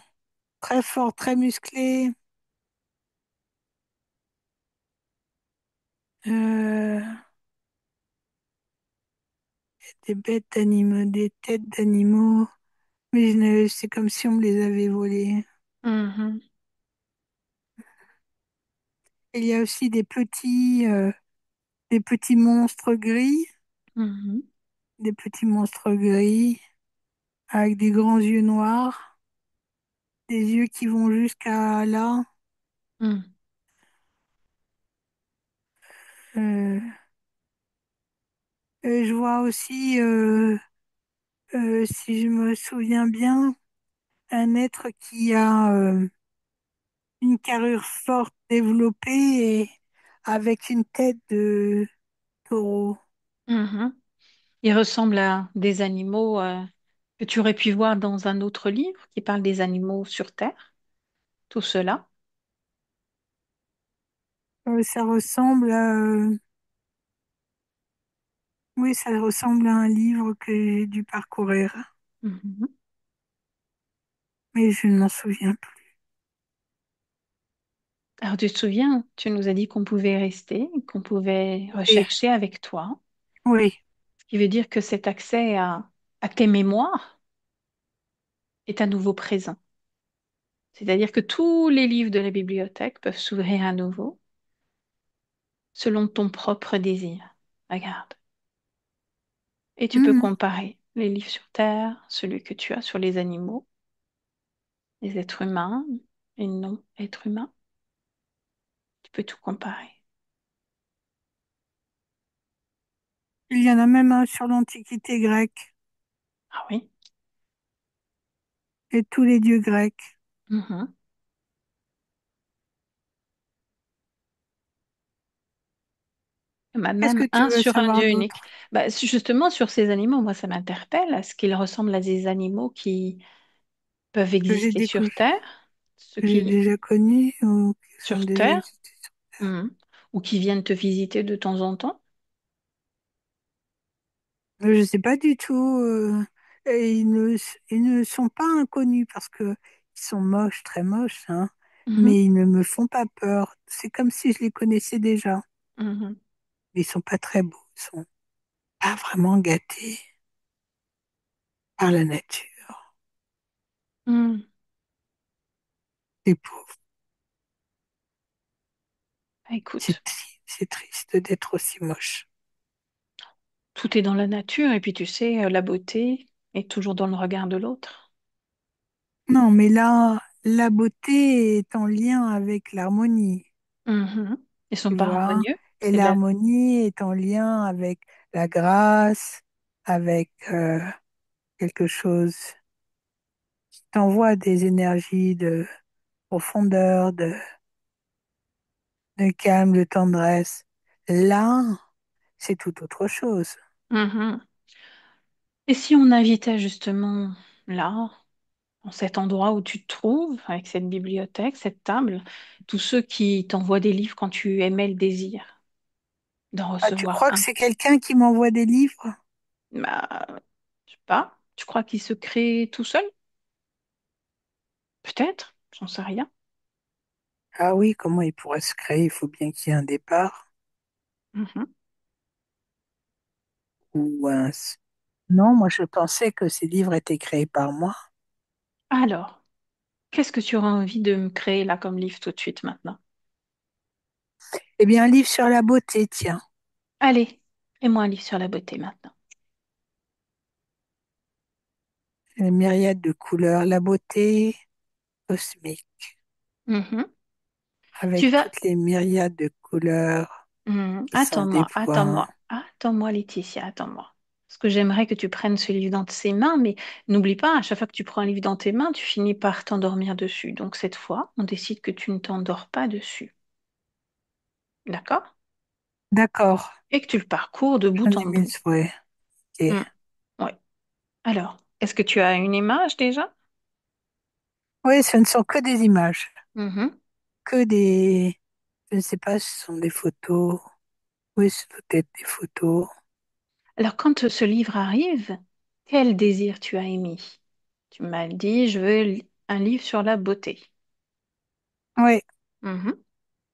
très forts, très musclés. Euh, des bêtes d'animaux, des têtes d'animaux. Mais c'est comme si on me les avait volées. mhm, Il y a aussi des petits monstres gris, mhm, des petits monstres gris avec des grands yeux noirs, des yeux qui vont jusqu'à là. mhm, Euh, je vois aussi, si je me souviens bien, un être qui a une carrure forte développée et avec une tête de taureau. mhm. Il ressemble à des animaux que tu aurais pu voir dans un autre livre qui parle des animaux sur Terre. Tout cela. Ça ressemble à, oui, ça ressemble à un livre que j'ai dû parcourir. Mhm. mais je ne m'en souviens plus. Alors, tu te souviens, tu nous as dit qu'on pouvait rester, qu'on pouvait Oui, rechercher avec toi, oui. ce qui veut dire que cet accès à tes mémoires est à nouveau présent. C'est-à-dire que tous les livres de la bibliothèque peuvent s'ouvrir à nouveau selon ton propre désir. Regarde. Et tu peux Mhm. comparer les livres sur Terre, celui que tu as sur les animaux, les êtres humains et non-êtres humains. Tu peux tout comparer. Il y en a même un sur l'Antiquité grecque Ah oui? et tous les dieux grecs. Mhm. Il y en a Qu'est-ce même que tu un veux sur un savoir dieu unique. d'autre? Bah, justement, sur ces animaux, moi, ça m'interpelle. Est-ce qu'ils ressemblent à des animaux qui peuvent Que j'ai exister sur découvert, Terre? Ceux que j'ai qui, déjà connus ou qui sont sur déjà Terre? existés. Mhm. Ou qui viennent te visiter de temps en temps? Je ne sais pas du tout. Et ils ne sont pas inconnus parce que ils sont moches, très moches, hein, Mhm. mais ils ne me font pas peur. C'est comme si je les connaissais déjà. Mhm. Ils sont pas très beaux. Ils sont pas vraiment gâtés par la nature. Mhm. Les pauvres. Écoute. C'est triste d'être aussi moche. Tout est dans la nature et puis tu sais, la beauté est toujours dans le regard de l'autre. Non, mais là, la beauté est en lien avec l'harmonie, Mhm. Ils sont tu pas vois. harmonieux, Et c'est la... l'harmonie est en lien avec la grâce, avec quelque chose qui t'envoie des énergies de profondeur, de calme, de tendresse. Là, c'est tout autre chose. Mhm. Et si on invitait justement là, en cet endroit où tu te trouves, avec cette bibliothèque, cette table, tous ceux qui t'envoient des livres quand tu émets le désir d'en Ah, tu recevoir crois que un, c'est quelqu'un qui m'envoie des livres? bah, je sais pas, tu crois qu'il se crée tout seul? Peut-être, j'en sais rien. Ah oui, comment il pourrait se créer? Il faut bien qu'il y ait un départ. Mhm. Ou Non, moi je pensais que ces livres étaient créés par moi. Alors, qu'est-ce que tu auras envie de me créer là comme livre tout de suite maintenant? Eh bien, un livre sur la beauté, tiens. Allez, fais-moi un livre sur la beauté maintenant. Les myriades de couleurs, la beauté cosmique, Mhm. Tu avec vas... toutes les myriades de couleurs qui s'en déploient. Attends-moi, Laetitia, attends-moi. Parce que j'aimerais que tu prennes ce livre dans tes mains, mais n'oublie pas, à chaque fois que tu prends un livre dans tes mains, tu finis par t'endormir dessus. Donc cette fois, on décide que tu ne t'endors pas dessus. D'accord? D'accord, Et que tu le parcours de j'en bout ai en mille bout. souhaits. Ok. Hmm. Ouais. Alors, est-ce que tu as une image déjà? Oui, ce ne sont que des images, Mhm. que des... Je ne sais pas, ce sont des photos. Oui, ce doit être des photos. Alors, quand ce livre arrive, quel désir tu as émis? Tu m'as dit, je veux un livre sur la beauté. Oui, Mhm.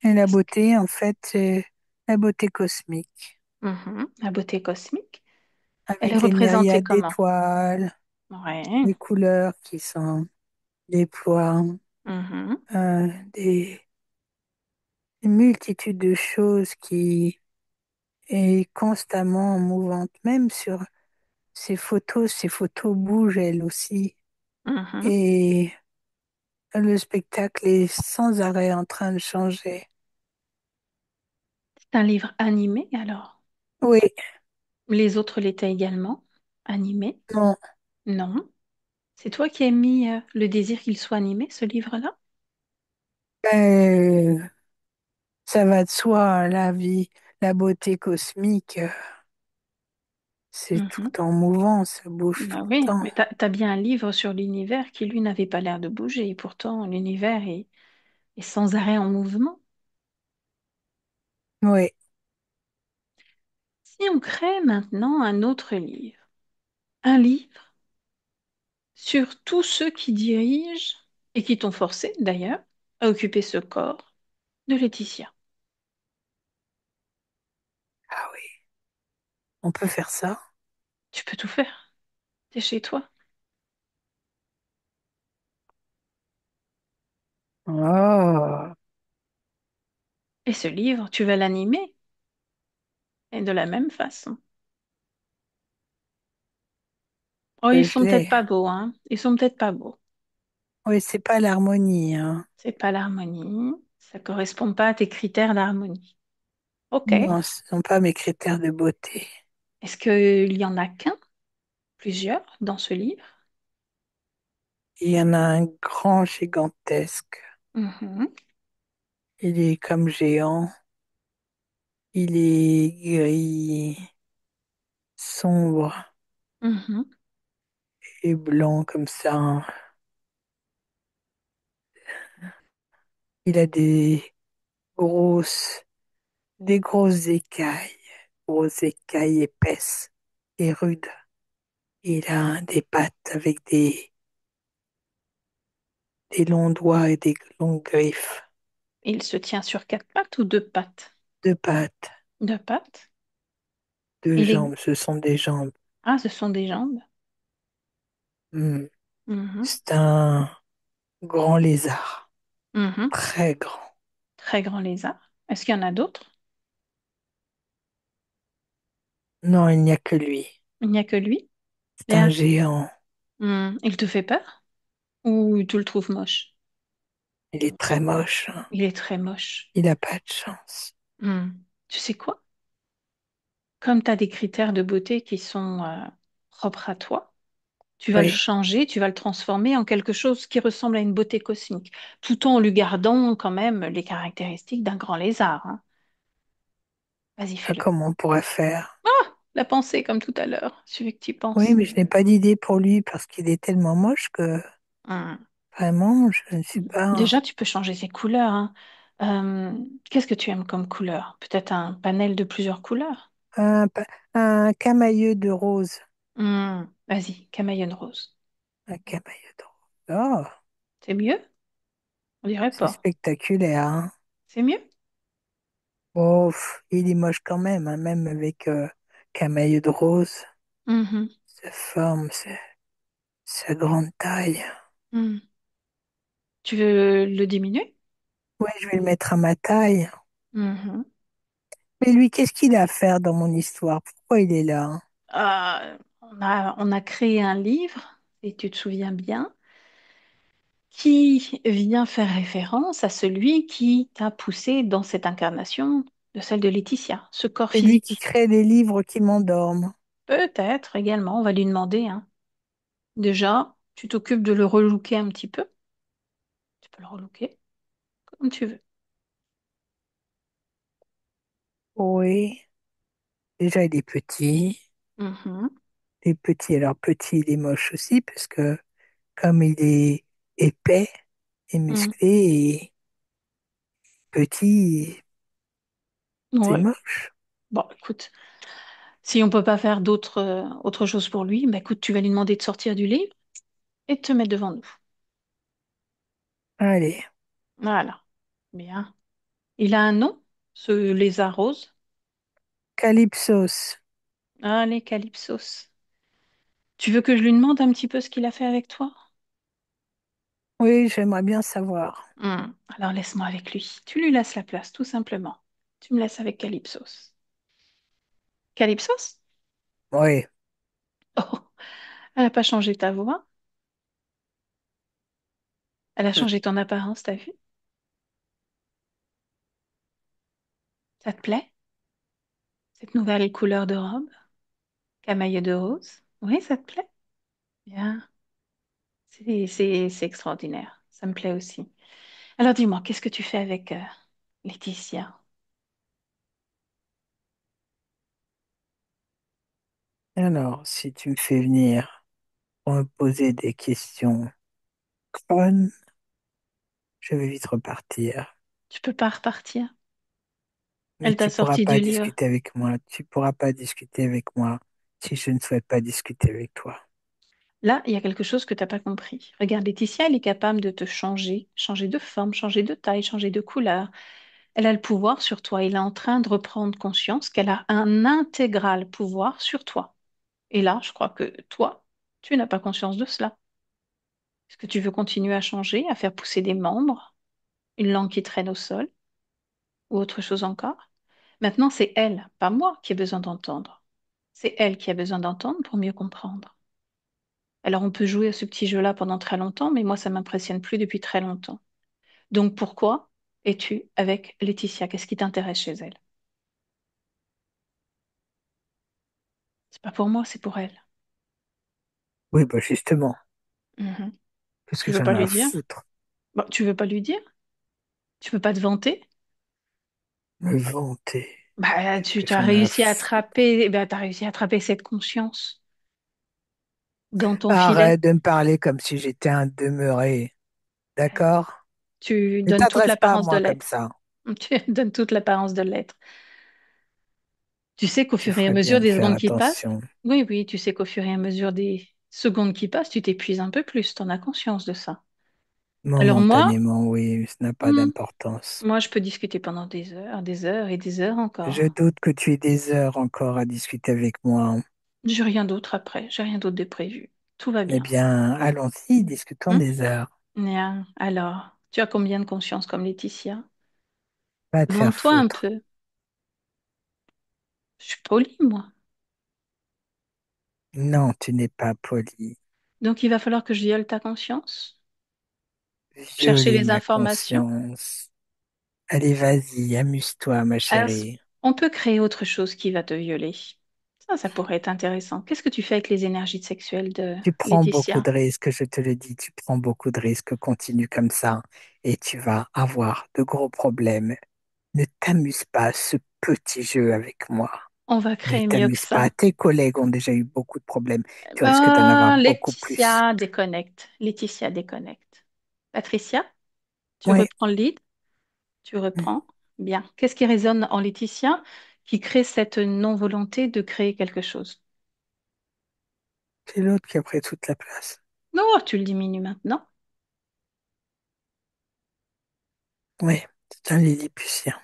et la Est-ce que- beauté, en fait, c'est la beauté cosmique, Mhm. La beauté cosmique. Elle est avec les représentée myriades comment? d'étoiles, Ouais. les couleurs qui s'en déploient, Mhm. des une multitude de choses qui est constamment mouvante. Même sur ces photos bougent elles aussi. Mhm. Et le spectacle est sans arrêt en train de changer. C'est un livre animé alors. Oui, Les autres l'étaient également. Animé? non, Non. C'est toi qui as mis le désir qu'il soit animé, ce livre-là? ben, ça va de soi, la vie, la beauté cosmique, c'est Mhm. tout en mouvant, ça bouge tout Bah le oui, temps. mais t'as bien un livre sur l'univers qui, lui, n'avait pas l'air de bouger. Et pourtant, l'univers est sans arrêt en mouvement. Oui, Si on crée maintenant un autre livre, un livre sur tous ceux qui dirigent et qui t'ont forcé, d'ailleurs, à occuper ce corps de Laetitia. Ah oui, on peut faire ça. Tu peux tout faire. T'es chez toi. Oh, Et ce livre, tu vas l'animer. Et de la même façon. Oh, ils je sont peut-être l'ai. pas beaux, hein. Ils sont peut-être pas beaux. Oui, c'est pas l'harmonie, hein. C'est pas l'harmonie. Ça correspond pas à tes critères d'harmonie. Ok. Non, ce ne sont pas mes critères de beauté. Est-ce qu'il y en a qu'un, plusieurs, dans ce livre? Il y en a un grand gigantesque. Mhm, Il est comme géant. Il est gris, sombre mhm, et blanc comme ça. Il a grosses, grosses écailles épaisses et rudes. Il a des pattes avec des longs doigts et des longues griffes. Il se tient sur quatre pattes ou deux pattes? Deux pattes, Deux pattes. deux Il est... jambes, ce sont des jambes. Ah, ce sont des jambes. Hmm. Mhm, C'est un grand lézard, mhm. très grand. Très grand lézard. Est-ce qu'il y en a d'autres? Non, il n'y a que lui. Il n'y a que lui? C'est un Bien. géant. Il te fait peur? Ou tu le trouves moche? Il est très moche, hein. Il est très moche. Il n'a pas de chance. Hmm. Tu sais quoi? Comme tu as des critères de beauté qui sont propres à toi, tu vas le Oui. changer, tu vas le transformer en quelque chose qui ressemble à une beauté cosmique, tout en lui gardant quand même les caractéristiques d'un grand lézard, hein. Vas-y, Ah, fais-le. comment on pourrait faire? La pensée, comme tout à l'heure, celui que tu Oui, penses. mais je n'ai pas d'idée pour lui parce qu'il est tellement moche que Hmm. vraiment, je ne suis pas Déjà, tu peux changer ses couleurs, hein. Euh, qu'est-ce que tu aimes comme couleur? Peut-être un panel de plusieurs couleurs? un camailleux de rose. Vas-y, camaïenne rose. Un camailleux de rose. Oh, C'est mieux? On dirait c'est pas. spectaculaire, hein. C'est mieux? Oh, il est moche quand même, hein, même avec camailleux de rose. Mhm. Sa forme, sa grande taille. Hmm. Tu veux le diminuer? Oui, je vais le mettre à ma taille. Mhm. Mais lui, qu'est-ce qu'il a à faire dans mon histoire? Pourquoi il est là, hein? On a créé un livre, et tu te souviens bien, qui vient faire référence à celui qui t'a poussé dans cette incarnation de celle de Laetitia, ce corps C'est lui qui physique. crée des livres qui m'endorment. Peut-être également, on va lui demander, hein. Déjà, tu t'occupes de le relooker un petit peu. Tu peux le relooker comme tu veux. Oui, déjà il est petit. Mhm. Il est petit, alors petit, il est moche aussi, parce que comme il est épais et Mm. musclé et petit, c'est Ouais. moche. Bon, écoute, si on peut pas faire autre chose pour lui, bah écoute, tu vas lui demander de sortir du livre et de te mettre devant nous. Allez, Voilà. Bien. Il a un nom, ce lézard rose. Calypsos. Allez, Calypsos. Tu veux que je lui demande un petit peu ce qu'il a fait avec toi? Oui, j'aimerais bien savoir. Alors laisse-moi avec lui. Tu lui laisses la place, tout simplement. Tu me laisses avec Calypsos. Calypsos? Oui, Oh, elle n'a pas changé ta voix. Elle a changé ton apparence, t'as vu? Ça te plaît? Cette nouvelle couleur de robe? Camailleux de rose? Oui, ça te plaît? Bien. C'est extraordinaire. Ça me plaît aussi. Alors dis-moi, qu'est-ce que tu fais avec Laetitia? alors, si tu me fais venir pour me poser des questions connes, je vais vite repartir. Tu peux pas repartir. Mais Elle t'a tu pourras sorti pas du livre. discuter avec moi. Tu pourras pas discuter avec moi si je ne souhaite pas discuter avec toi. Là, il y a quelque chose que tu n'as pas compris. Regarde, Laetitia, elle est capable de te changer, changer de forme, changer de taille, changer de couleur. Elle a le pouvoir sur toi. Elle est en train de reprendre conscience qu'elle a un intégral pouvoir sur toi. Et là, je crois que toi, tu n'as pas conscience de cela. Est-ce que tu veux continuer à changer, à faire pousser des membres, une langue qui traîne au sol ou autre chose encore? Maintenant, c'est elle, pas moi, qui a besoin d'entendre. C'est elle qui a besoin d'entendre pour mieux comprendre. Alors, on peut jouer à ce petit jeu-là pendant très longtemps, mais moi, ça m'impressionne plus depuis très longtemps. Donc, pourquoi es-tu avec Laetitia? Qu'est-ce qui t'intéresse chez elle? C'est pas pour moi, c'est pour elle. Oui, bah justement, Mhm. qu'est-ce Tu que veux j'en pas ai à lui dire? foutre? Bon, tu veux pas lui dire? Tu peux pas te vanter? Me vanter. Bah, Qu'est-ce que tu as j'en ai à réussi à foutre? attraper, eh ben, t'as réussi à attraper cette conscience dans ton filet. Arrête de me parler comme si j'étais un demeuré, Ouais. d'accord? Tu Ne donnes toute t'adresse pas à l'apparence de moi comme l'être. ça. Tu donnes toute l'apparence de l'être. Tu sais qu'au Tu fur et à ferais mesure bien de des faire secondes qui passent, attention. oui, oui, tu sais qu'au fur et à mesure des secondes qui passent, tu t'épuises un peu plus. Tu en as conscience de ça. Alors moi, Momentanément, oui, ça n'a pas hmm, d'importance. moi, je peux discuter pendant des heures et des heures Je encore. doute que tu aies des heures encore à discuter avec moi. J'ai rien d'autre après. J'ai rien d'autre de prévu. Tout va Eh bien. bien, allons-y, discutons Hmm. des heures. Bien. Alors, tu as combien de conscience comme Laetitia? Va te faire Vante-toi un foutre. peu. Je suis polie, moi. Non, tu n'es pas poli. Donc, il va falloir que je viole ta conscience, chercher Violer les ma informations. conscience. Allez, vas-y, amuse-toi, ma Alors, chérie. on peut créer autre chose qui va te violer. Ça pourrait être intéressant. Qu'est-ce que tu fais avec les énergies sexuelles de Tu prends beaucoup Laetitia? de risques, je te le dis, tu prends beaucoup de risques. Continue comme ça et tu vas avoir de gros problèmes. Ne t'amuse pas à ce petit jeu avec moi. On va Ne créer mieux que t'amuse pas. ça. Tes collègues ont déjà eu beaucoup de problèmes. Tu risques d'en avoir beaucoup plus. Laetitia déconnecte. Laetitia déconnecte. Patricia, tu Oui, reprends le lead? Tu reprends. Bien. Qu'est-ce qui résonne en Laetitia qui crée cette non-volonté de créer quelque chose? c'est l'autre qui a pris toute la place. Non, tu le diminues maintenant. Oui, c'est un Lilliputien.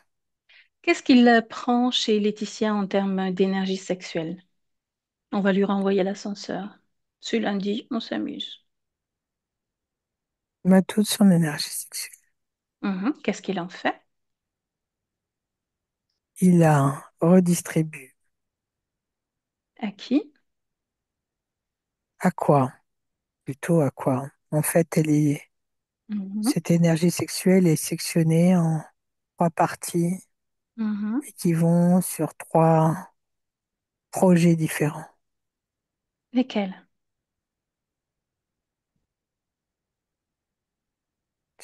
Qu'est-ce qu'il prend chez Laetitia en termes d'énergie sexuelle? On va lui renvoyer l'ascenseur. Ce lundi, on s'amuse. Il a toute son énergie sexuelle. Mhm. Qu'est-ce qu'il en fait? Il la redistribue. À qui? À quoi? Plutôt à quoi? En fait, Mhm. cette énergie sexuelle est sectionnée en trois parties Mhm. et qui vont sur trois projets différents. Lesquels?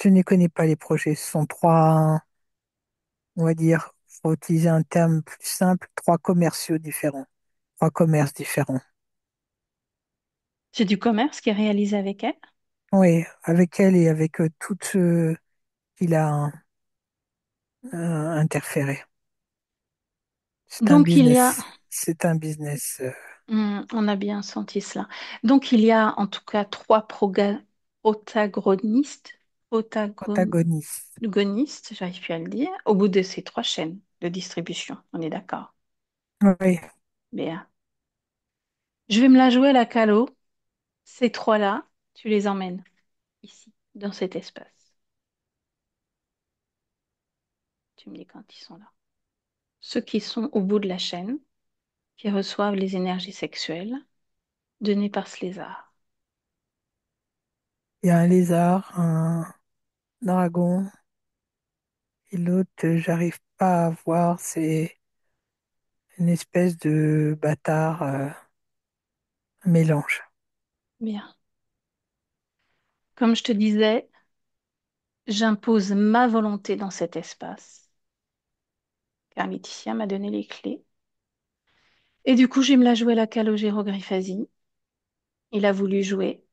Je ne connais pas les projets. Ce sont trois, on va dire, pour utiliser un terme plus simple, trois commerciaux différents, trois commerces différents. C'est du commerce qui est réalisé avec elle? Oui, avec elle et avec tous ceux qu'il a interféré. C'est un Donc il y a, business. C'est un business on a bien senti cela. Donc il y a en tout cas trois protagonistes, protagoniste. protagonistes, j'arrive plus à le dire, au bout de ces trois chaînes de distribution. On est d'accord. Oui, Bien. Je vais me la jouer à la calo. Ces trois-là, tu les emmènes ici, dans cet espace. Tu me dis quand ils sont là. Ceux qui sont au bout de la chaîne, qui reçoivent les énergies sexuelles données par ce lézard. il y a un lézard, un dragon, et l'autre, j'arrive pas à voir, c'est une espèce de bâtard, un mélange. Bien. Comme je te disais, j'impose ma volonté dans cet espace, car Laetitia m'a donné les clés. Et du coup, je vais me la jouer à la calogérographasie. Il a voulu jouer,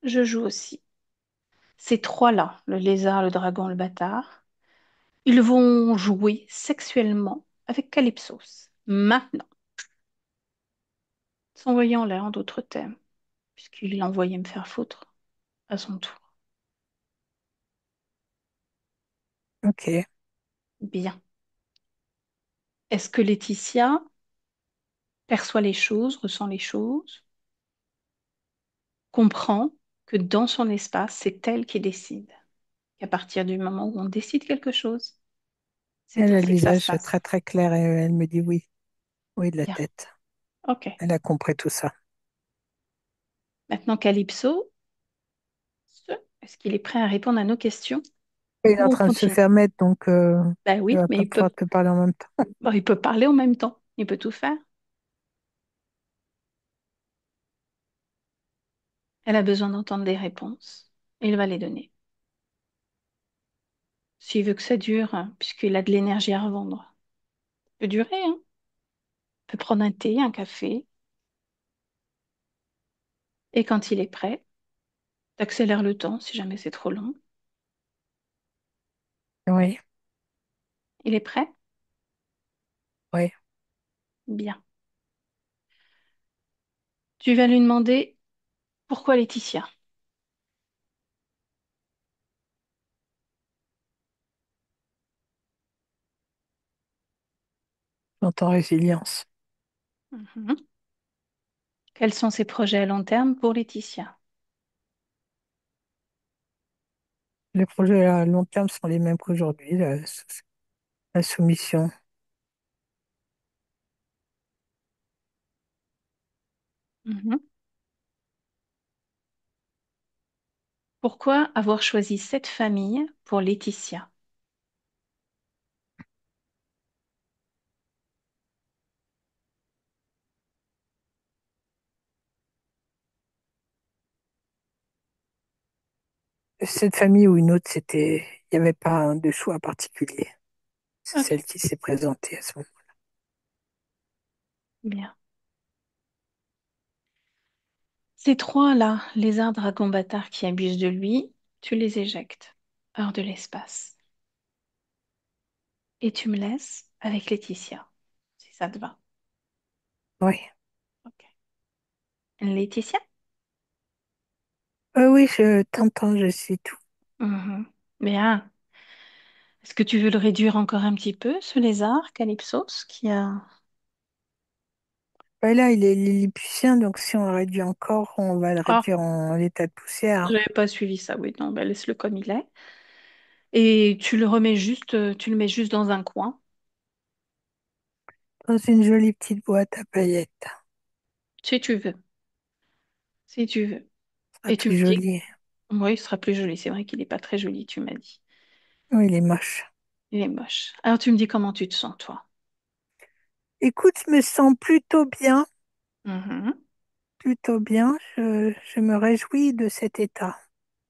je joue aussi. Ces trois-là, le lézard, le dragon, le bâtard, ils vont jouer sexuellement avec Calypsos. Maintenant, sans voyant l'air en d'autres termes, puisqu'il l'a envoyé me faire foutre à son tour. Ok. Bien. Est-ce que Laetitia perçoit les choses, ressent les choses, comprend que dans son espace, c'est elle qui décide? Qu'à partir du moment où on décide quelque chose, c'est Elle a le ainsi que ça se visage passe. très très clair et elle me dit oui, oui de la Bien. tête. Ok. Elle a compris tout ça. Maintenant, Calypso, est-ce qu'il est prêt à répondre à nos questions Il est ou en on train de se continue? faire mettre, donc Ben il oui, va mais pas il peut, pouvoir te parler en même temps. bon, il peut parler en même temps. Il peut tout faire. Elle a besoin d'entendre des réponses. Et il va les donner. S'il veut que ça dure, hein, puisqu'il a de l'énergie à revendre. Ça peut durer, hein. Il peut prendre un thé, un café. Et quand il est prêt, t'accélères le temps si jamais c'est trop long. Oui, Il est prêt? oui, Bien. Tu vas lui demander pourquoi Laetitia? j'entends résilience. Mhm. Quels sont ses projets à long terme pour Laetitia? Les projets à long terme sont les mêmes qu'aujourd'hui, la soumission. Mhm. Pourquoi avoir choisi cette famille pour Laetitia? Cette famille ou une autre, il n'y avait pas de choix particulier. C'est Ok, celle qui s'est présentée à ce moment. bien. Ces trois-là, lézards, dragons, bâtards qui abusent de lui, tu les éjectes hors de l'espace. Et tu me laisses avec Laetitia, si ça te va. Oui, Ok. Laetitia? oui, je t'entends, je suis tout. Mhm. Bien. Est-ce que tu veux le réduire encore un petit peu, ce lézard, Calypsos, qui a... Ouais, là, il est lilliputien, donc si on le réduit encore, on va le Ah, réduire en état de poussière. j'avais pas suivi ça, oui. Non, ben laisse-le comme il est. Et tu le remets juste, tu le mets juste dans un coin, Dans une jolie petite boîte à paillettes. si tu veux. Si tu veux. Ce sera Et tu me plus dis, joli. oui, il sera plus joli. C'est vrai qu'il n'est pas très joli, tu m'as dit. Oui, il est moche. Il est moche. Alors tu me dis comment tu te sens, toi. Écoute, je me sens plutôt bien, Mhm, plutôt bien. Je me réjouis de cet état,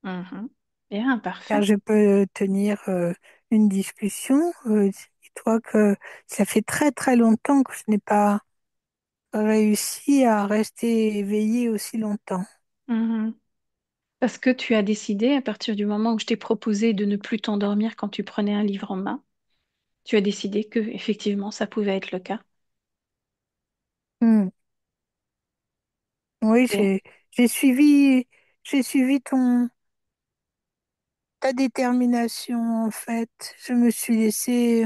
mhm. Bien, car parfait. je peux tenir une discussion. Dis-toi que ça fait très très longtemps que je n'ai pas réussi à rester éveillée aussi longtemps. Mhm. Parce que tu as décidé, à partir du moment où je t'ai proposé de ne plus t'endormir quand tu prenais un livre en main, tu as décidé que effectivement ça pouvait être le cas. Hmm. Oui, Et, j'ai suivi, j'ai suivi ta détermination, en fait. Je me suis laissée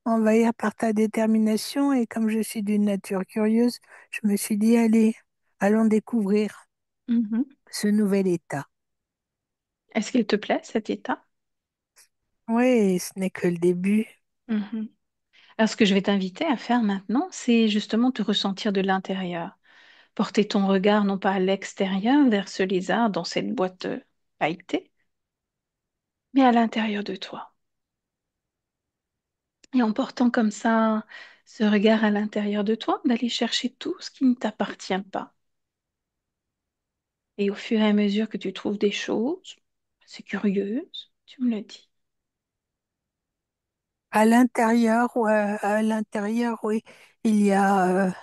envahir par ta détermination et comme je suis d'une nature curieuse, je me suis dit, allez, allons découvrir mhm. ce nouvel état. Est-ce qu'il te plaît, cet état? Oui, ce n'est que le début. Mhm. Alors, ce que je vais t'inviter à faire maintenant, c'est justement te ressentir de l'intérieur. Porter ton regard non pas à l'extérieur vers ce lézard dans cette boîte pailletée, mais à l'intérieur de toi. Et en portant comme ça ce regard à l'intérieur de toi, d'aller chercher tout ce qui ne t'appartient pas. Et au fur et à mesure que tu trouves des choses, c'est curieuses, tu me le dis. À l'intérieur, ouais, à l'intérieur, oui, il y a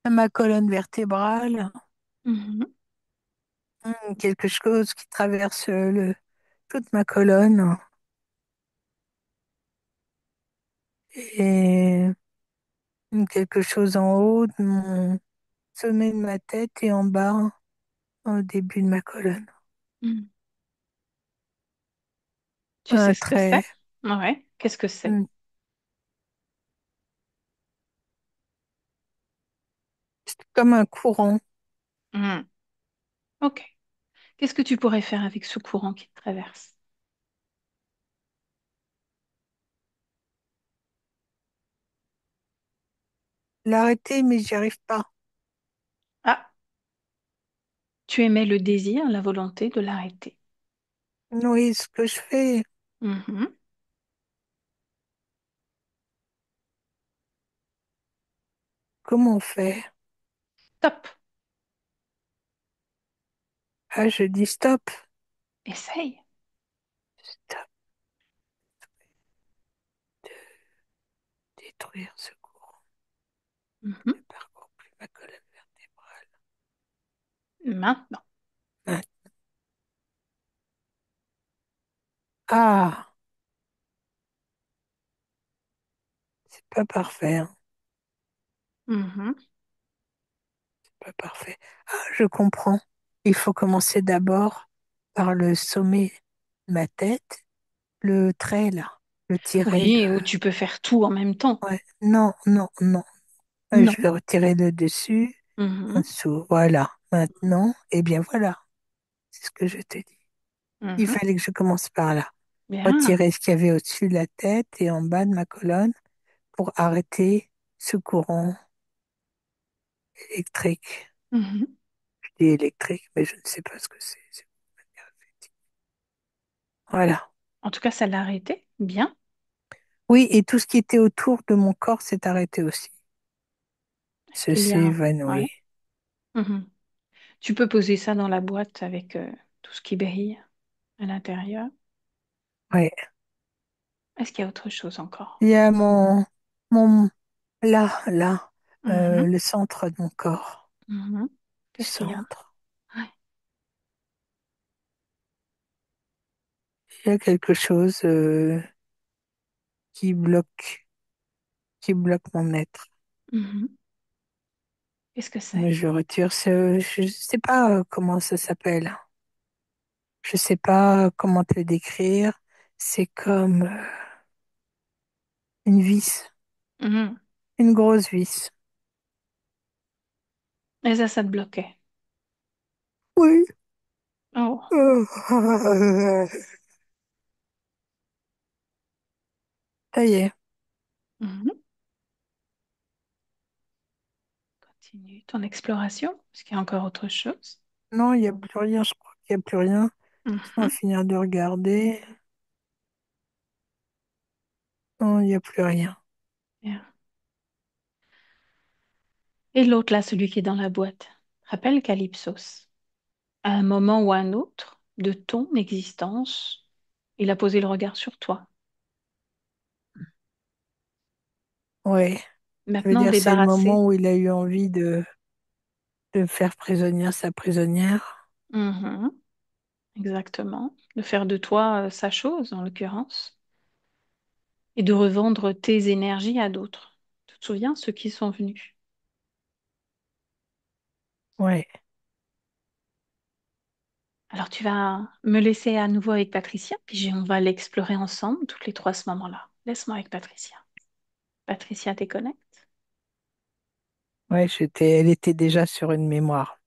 ma colonne vertébrale, Mhm, quelque chose qui traverse toute ma colonne et quelque chose en haut de mon sommet de ma tête et en bas. au début de ma colonne. Hmm. Tu sais Un ce que c'est? trait, Ouais. Qu'est-ce que c'est? hmm, c'est comme un courant. Hmm. Ok. Qu'est-ce que tu pourrais faire avec ce courant qui te traverse? L'arrêter, mais j'y arrive pas. Ah, tu émets le désir, la volonté de l'arrêter. Oui, ce que je fais, Mhm. comment on fait? Top. Ah, je dis stop, Essaye. stop, détruire ce courant. Mhm. Ne parcours plus ma colonne vertébrale. Maintenant. Ah, ah, c'est pas parfait, hein, Mhm. pas parfait. Ah, je comprends. Il faut commencer d'abord par le sommet de ma tête, le trait là, le tirer de. Oui, ou tu peux faire tout en même temps. Ouais, non, non, non. Je vais Non. retirer le dessus, en Mhm. dessous. Voilà. Maintenant, eh bien voilà. C'est ce que je te dis. Il Mhm. fallait que je commence par là. Bien. Retirer ce qu'il y avait au-dessus de la tête et en bas de ma colonne pour arrêter ce courant électrique. Mhm. Je dis électrique, mais je ne sais pas ce que c'est. Voilà. En tout cas, ça l'a arrêté. Bien. Oui, et tout ce qui était autour de mon corps s'est arrêté aussi. Est-ce Se qu'il y s'est a... évanoui. Ouais. Mhm. Tu peux poser ça dans la boîte avec tout ce qui brille à l'intérieur. Ouais. Est-ce qu'il y a autre chose encore? Il y a mon, là, Mhm. le centre de mon corps. Mhm. Qu'est-ce qu'il y a? Centre. Ouais. Il y a quelque chose qui bloque, qui bloque mon être. Mhm. Qu'est-ce que Mais c'est? je retire ce, je sais pas comment ça s'appelle. Je sais pas comment te le décrire. C'est comme une vis, Mhm. une grosse vis. Et ça te bloquait. Oui. Oh. Ça y est. Mhm. Continue ton exploration. Est-ce qu'il y a encore autre chose? Non, il n'y a plus rien. Je crois qu'il n'y a plus rien. On va Mhm. finir de regarder. Non, il n'y a plus rien. Bien. Et l'autre là, celui qui est dans la boîte. Rappelle Calypsos. À un moment ou à un autre de ton existence, il a posé le regard sur toi. Ouais. Ça veut Maintenant dire c'est le débarrassé. moment où il a eu envie de faire prisonnière sa prisonnière. Mhm. Exactement. De faire de toi sa chose, en l'occurrence. Et de revendre tes énergies à d'autres. Tu te souviens, ceux qui sont venus? Ouais. Alors tu vas me laisser à nouveau avec Patricia, puis on va l'explorer ensemble, toutes les trois à ce moment-là. Laisse-moi avec Patricia. Patricia, t'es connecte? Ouais, elle était déjà sur une mémoire.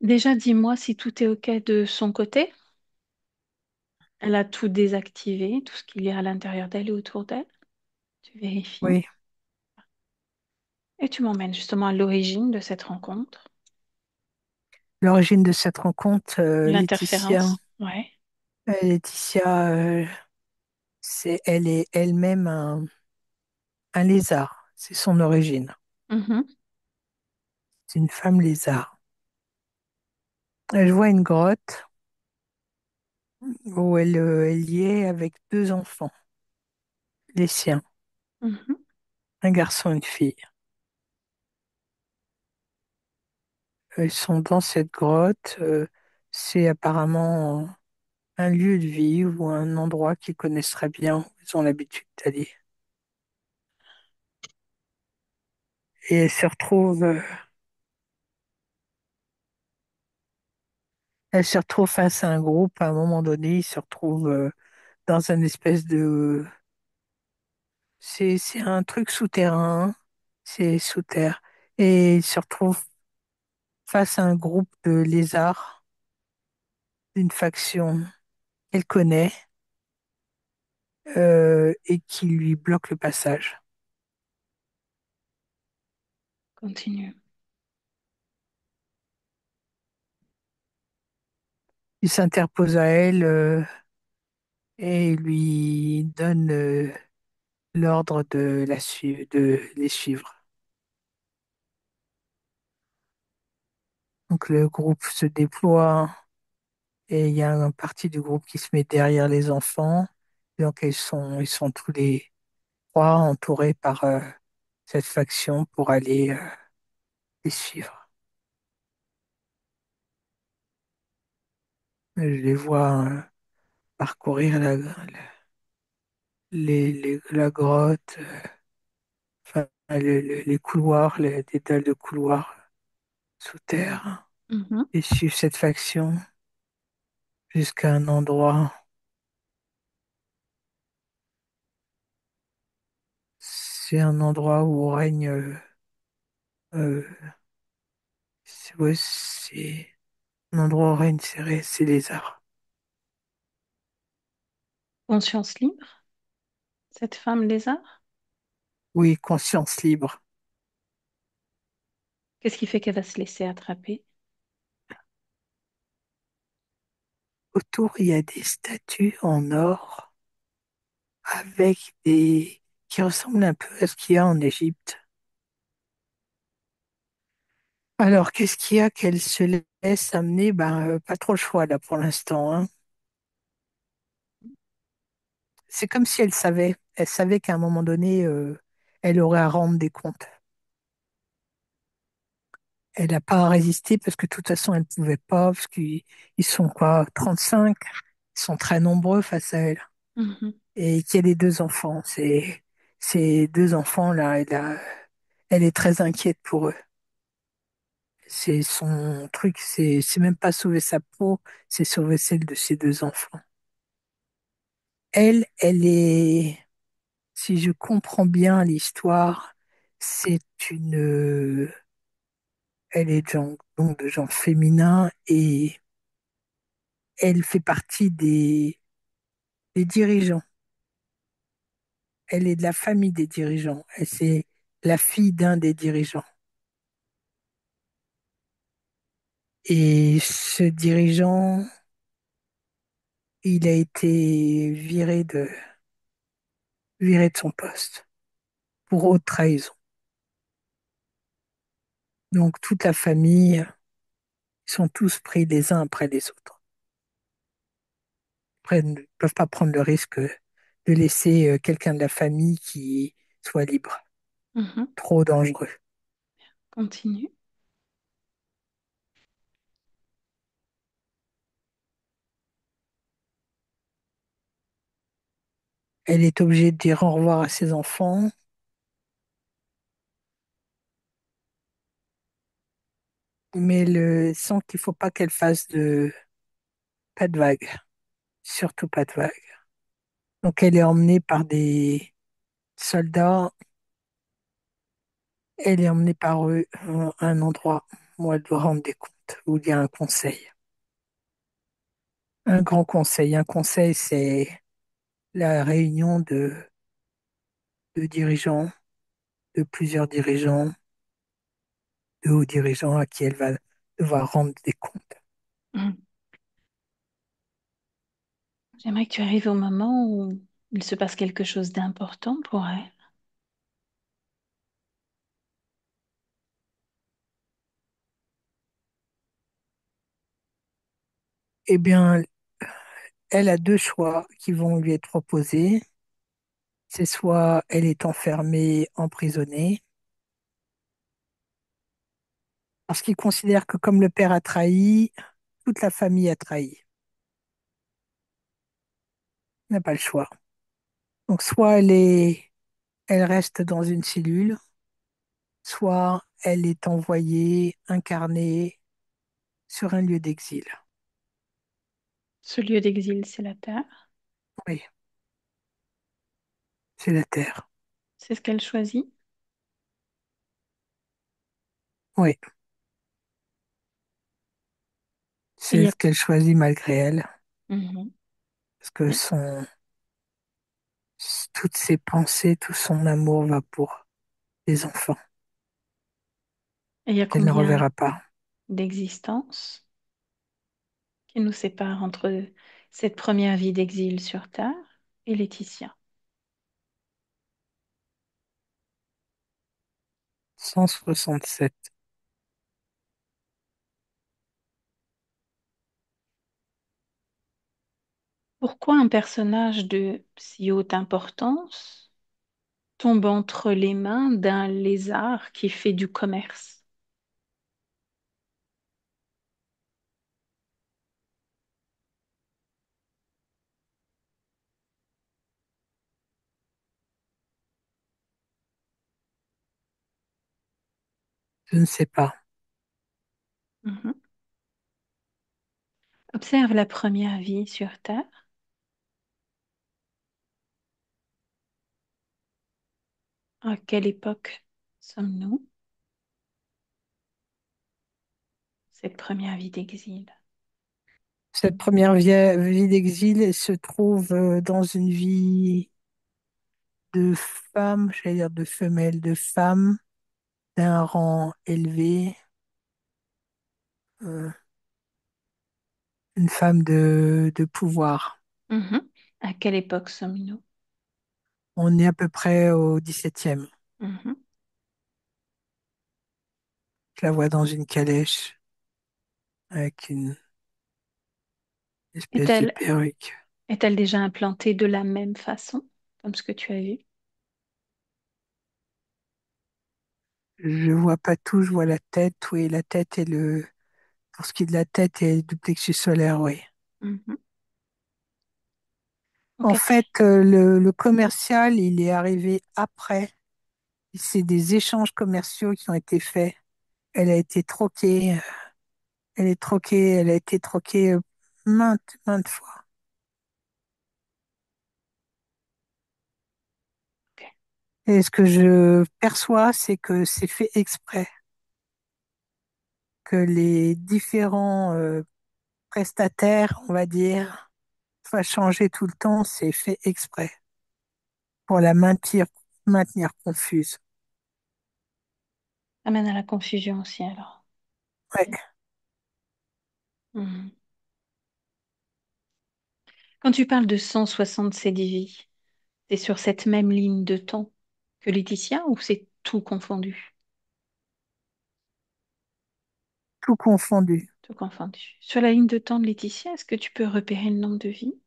Déjà, dis-moi si tout est OK de son côté. Elle a tout désactivé, tout ce qu'il y a à l'intérieur d'elle et autour d'elle. Tu vérifies. Oui. Et tu m'emmènes justement à l'origine de cette rencontre. L'origine de cette rencontre, L'interférence. Ouais. Laetitia, elle est elle-même un lézard. C'est son origine. Mhm. C'est une femme lézard. Je vois une grotte où elle y est avec deux enfants, les siens, Mhm. un garçon et une fille. Ils sont dans cette grotte. C'est apparemment un lieu de vie ou un endroit qu'ils connaissent très bien, où ils ont l'habitude d'aller. Et elles se retrouvent Elle se retrouve face à un groupe, à un moment donné, il se retrouve dans un espèce de... c'est un truc souterrain, c'est sous terre. Et il se retrouve face à un groupe de lézards d'une faction qu'elle connaît et qui lui bloque le passage. Continue. Il s'interpose à elle et lui donne l'ordre de les suivre. Donc le groupe se déploie et il y a une partie du groupe qui se met derrière les enfants. Donc ils sont tous les trois entourés par cette faction pour aller les suivre. Je les vois parcourir la grotte, enfin, les couloirs, les dédales de couloirs sous terre Mhm. et suivre cette faction jusqu'à un endroit. C'est un endroit où règne, euh, ouais, c'est un endroit où règne ces lézards. Conscience libre, cette femme lézard? Oui, conscience libre. Qu'est-ce qui fait qu'elle va se laisser attraper? Autour, il y a des statues en or avec des qui ressemblent un peu à ce qu'il y a en Égypte. Alors, qu'est-ce qu'il y a qu'elle se laisse amener? Ben, pas trop le choix là pour l'instant, hein. C'est comme si elle savait. Elle savait qu'à un moment donné, elle aurait à rendre des comptes. Elle n'a pas résisté parce que de toute façon, elle ne pouvait pas, parce qu'ils ils sont quoi, 35. Ils sont très nombreux face à elle. Mhm. Et qu'il y a les deux enfants. Ces deux enfants-là, elle est très inquiète pour eux. C'est son truc, c'est même pas sauver sa peau, c'est sauver celle de ses deux enfants. Elle est, si je comprends bien l'histoire, c'est elle est donc de genre féminin et elle fait partie des dirigeants. Elle est de la famille des dirigeants. Et c'est la fille d'un des dirigeants. Et ce dirigeant, il a été viré de son poste pour haute trahison. Donc toute la famille, ils sont tous pris les uns après les autres. Après, ils ne peuvent pas prendre le risque de laisser quelqu'un de la famille qui soit libre. Mhm. Trop dangereux. Continue. Elle est obligée de dire au revoir à ses enfants, mais elle sent qu'il faut pas qu'elle fasse pas de vagues, surtout pas de vagues. Donc elle est emmenée par des soldats, elle est emmenée par eux à un endroit où elle doit rendre des comptes, où il y a un conseil. Un grand conseil. Un conseil, c'est la réunion de dirigeants, de plusieurs dirigeants, de hauts dirigeants à qui elle va devoir rendre des comptes. Mhm. J'aimerais que tu arrives au moment où il se passe quelque chose d'important pour elle. Eh bien, elle a deux choix qui vont lui être proposés. C'est soit elle est enfermée, emprisonnée, parce qu'il considère que comme le père a trahi, toute la famille a trahi. Elle n'a pas le choix. Donc soit elle reste dans une cellule, soit elle est envoyée, incarnée sur un lieu d'exil. Ce lieu d'exil, c'est la Terre. Oui, c'est la Terre. C'est ce qu'elle choisit. Oui, Et il c'est y a... ce qu'elle choisit malgré elle, Mhm. parce que Et toutes ses pensées, tout son amour va pour les enfants et il y a qu'elle ne combien reverra pas. d'existences qui nous séparent entre cette première vie d'exil sur Terre et Laetitia? 167. Pourquoi un personnage de si haute importance tombe entre les mains d'un lézard qui fait du commerce? Je ne sais pas. Mhm. Observe la première vie sur Terre. À quelle époque sommes-nous? Cette première vie d'exil. Cette première vie d'exil elle se trouve dans une vie de femme, j'allais dire de femelle, de femme d'un rang élevé, euh, une femme de pouvoir. Mhm. À quelle époque sommes-nous? On est à peu près au 17e. Mhm. Je la vois dans une calèche avec une espèce de Est-elle perruque. est-elle déjà implantée de la même façon, comme ce que tu as vu? Je vois pas tout, je vois la tête. Oui, la tête et pour ce qui est de la tête et du plexus solaire, oui. Mhm. En Ok. fait, le commercial, il est arrivé après. C'est des échanges commerciaux qui ont été faits. Elle a été troquée, elle a été troquée maintes fois. Ok. Et ce que je perçois, c'est que c'est fait exprès, que les différents prestataires, on va dire, soient changés tout le temps, c'est fait exprès pour la maintenir confuse. Amène à la confusion aussi alors. Ouais. Ok. Mhm. Quand tu parles de 167 vies, c'est sur cette même ligne de temps que Laetitia ou c'est tout confondu? Tout confondu. Tout confondu. Sur la ligne de temps de Laetitia, est-ce que tu peux repérer le nombre de vies?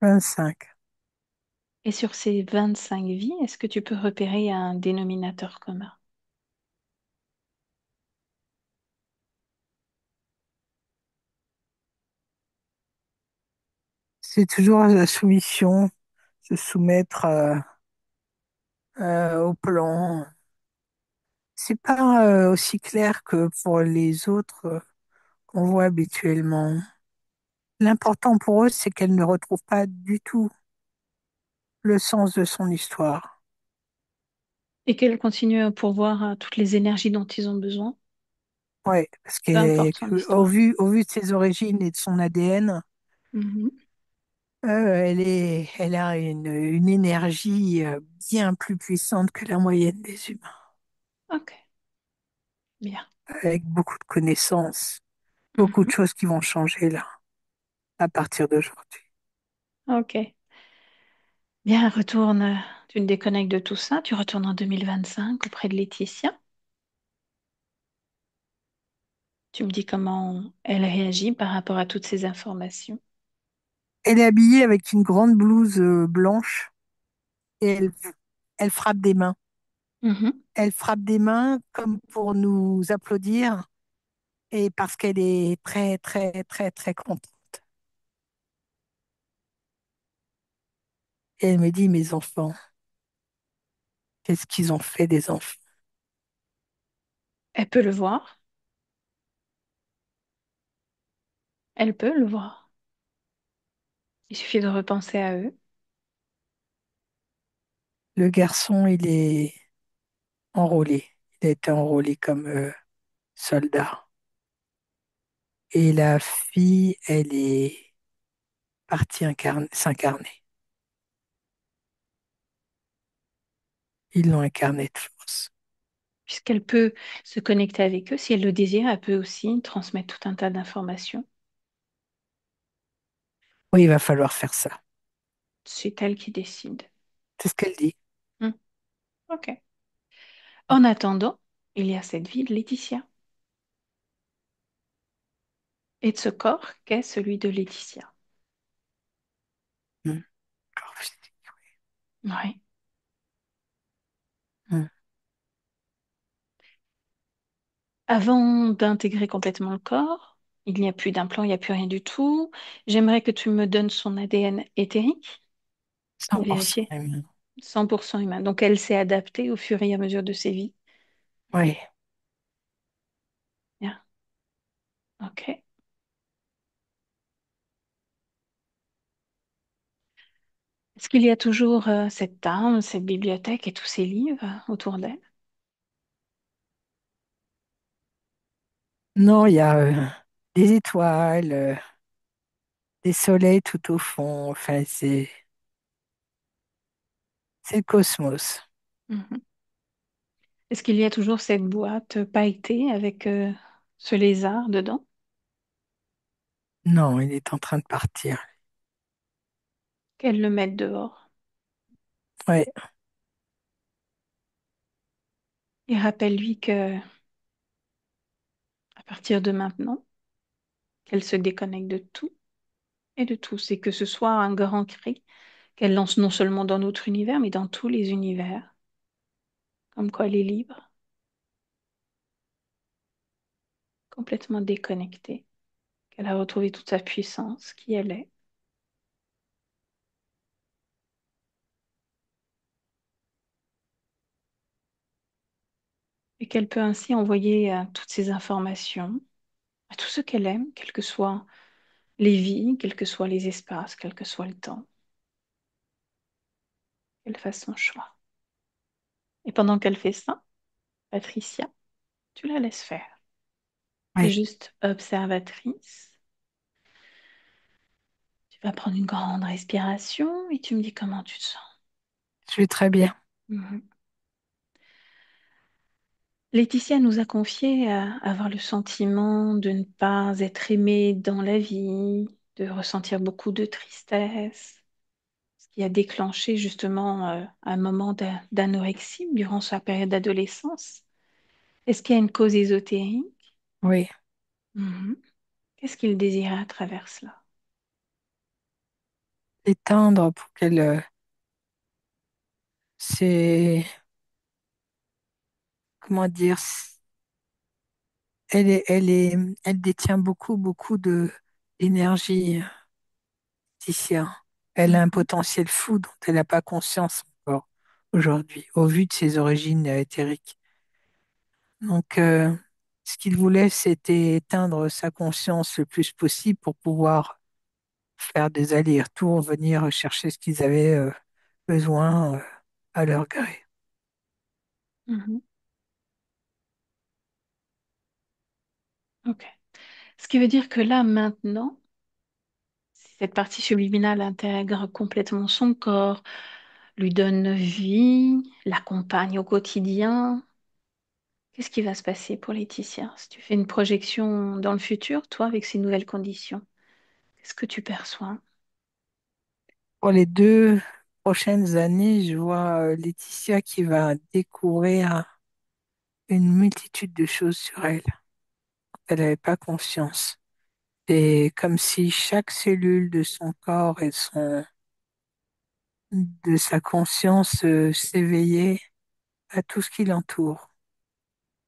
25. Et sur ces 25 vies, est-ce que tu peux repérer un dénominateur commun? C'est toujours la soumission, se soumettre au plan. C'est pas aussi clair que pour les autres qu'on voit habituellement. L'important pour eux, c'est qu'elle ne retrouve pas du tout le sens de son histoire. Et qu'elle continue à pourvoir à toutes les énergies dont ils ont besoin, Ouais, parce peu importe son histoire. au vu de ses origines et de son ADN, Mhm. elle a une énergie bien plus puissante que la moyenne des humains, Ok, bien. avec beaucoup de connaissances, beaucoup de Mhm. choses qui vont changer là, à partir d'aujourd'hui. Ok. Bien, retourne, tu te déconnectes de tout ça, tu retournes en 2025 auprès de Laetitia. Tu me dis comment elle réagit par rapport à toutes ces informations. Elle est habillée avec une grande blouse blanche et elle frappe des mains. Mhm. Elle frappe des mains comme pour nous applaudir et parce qu'elle est très contente. Et elle me dit, mes enfants, qu'est-ce qu'ils ont fait des enfants? Elle peut le voir. Elle peut le voir. Il suffit de repenser à eux. Le garçon, il est enrôlé. Il a été enrôlé comme soldat. Et la fille, elle est partie s'incarner. Ils l'ont incarnée de force. Puisqu'elle peut se connecter avec eux. Si elle le désire, elle peut aussi transmettre tout un tas d'informations. Oui, il va falloir faire ça. C'est elle qui décide. C'est ce qu'elle dit. Hmm, ok. En attendant, il y a cette vie de Laetitia et de ce corps qu'est celui de Laetitia. Mm. Oui. Mm. Avant d'intégrer complètement le corps, il n'y a plus d'implant, il n'y a plus rien du tout. J'aimerais que tu me donnes son ADN éthérique pour 100% vérifier. humain. 100% humain. Donc elle s'est adaptée au fur et à mesure de ses vies. Oui. Bien. Ok. Est-ce qu'il y a toujours cette table, cette bibliothèque et tous ces livres autour d'elle? Non, il y a des étoiles, des soleils tout au fond. Enfin, c'est le cosmos. Mhm. Est-ce qu'il y a toujours cette boîte pailletée avec ce lézard dedans? Non, il est en train de partir. Qu'elle le mette dehors. Oui, Et rappelle-lui que à partir de maintenant, qu'elle se déconnecte de tout et de tous, et que ce soit un grand cri qu'elle lance non seulement dans notre univers, mais dans tous les univers, comme quoi elle est libre, complètement déconnectée, qu'elle a retrouvé toute sa puissance, qui elle est, et qu'elle peut ainsi envoyer toutes ces informations à tout ce qu'elle aime, quelles que soient les vies, quels que soient les espaces, quel que soit le temps, qu'elle fasse son choix. Et pendant qu'elle fait ça, Patricia, tu la laisses faire. Tu es oui, juste observatrice. Tu vas prendre une grande respiration et tu me dis comment tu te sens. je vais très bien. Mhm. Laetitia nous a confié avoir le sentiment de ne pas être aimée dans la vie, de ressentir beaucoup de tristesse, ce qui a déclenché justement un moment d'anorexie durant sa période d'adolescence. Est-ce qu'il y a une cause ésotérique? Oui, Mhm. Qu'est-ce qu'il désirait à travers cela? éteindre pour qu'elle... c'est... Comment dire? Elle détient beaucoup, beaucoup de d'énergie, Ticia. Elle a un Mhm. potentiel fou dont elle n'a pas conscience encore aujourd'hui, au vu de ses origines éthériques. Donc, ce qu'il voulait, c'était éteindre sa conscience le plus possible pour pouvoir faire des allers-retours, venir chercher ce qu'ils avaient besoin à leur gré. Mhm. Ok. Ce qui veut dire que là, maintenant, si cette partie subliminale intègre complètement son corps, lui donne vie, l'accompagne au quotidien, qu'est-ce qui va se passer pour Laetitia? Si tu fais une projection dans le futur, toi, avec ces nouvelles conditions, qu'est-ce que tu perçois? Pour les 2 prochaines années, je vois Laetitia qui va découvrir une multitude de choses sur elle. Elle n'avait pas conscience. C'est comme si chaque cellule de son corps et de sa conscience s'éveillait à tout ce qui l'entoure.